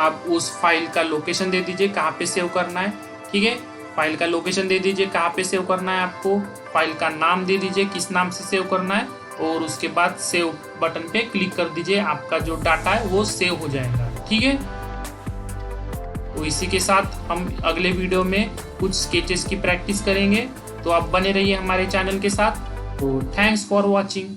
आप उस फाइल का लोकेशन दे दीजिए कहाँ पे सेव करना है, ठीक है। फाइल का लोकेशन दे दीजिए कहाँ पे सेव करना है आपको, फाइल का नाम दे दीजिए किस नाम से सेव करना है, और उसके बाद सेव बटन पे क्लिक कर दीजिए। आपका जो डाटा है वो सेव हो जाएगा, ठीक है। तो इसी के साथ हम अगले वीडियो में कुछ स्केचेस की प्रैक्टिस करेंगे, तो आप बने रहिए हमारे चैनल के साथ। तो थैंक्स फॉर वॉचिंग।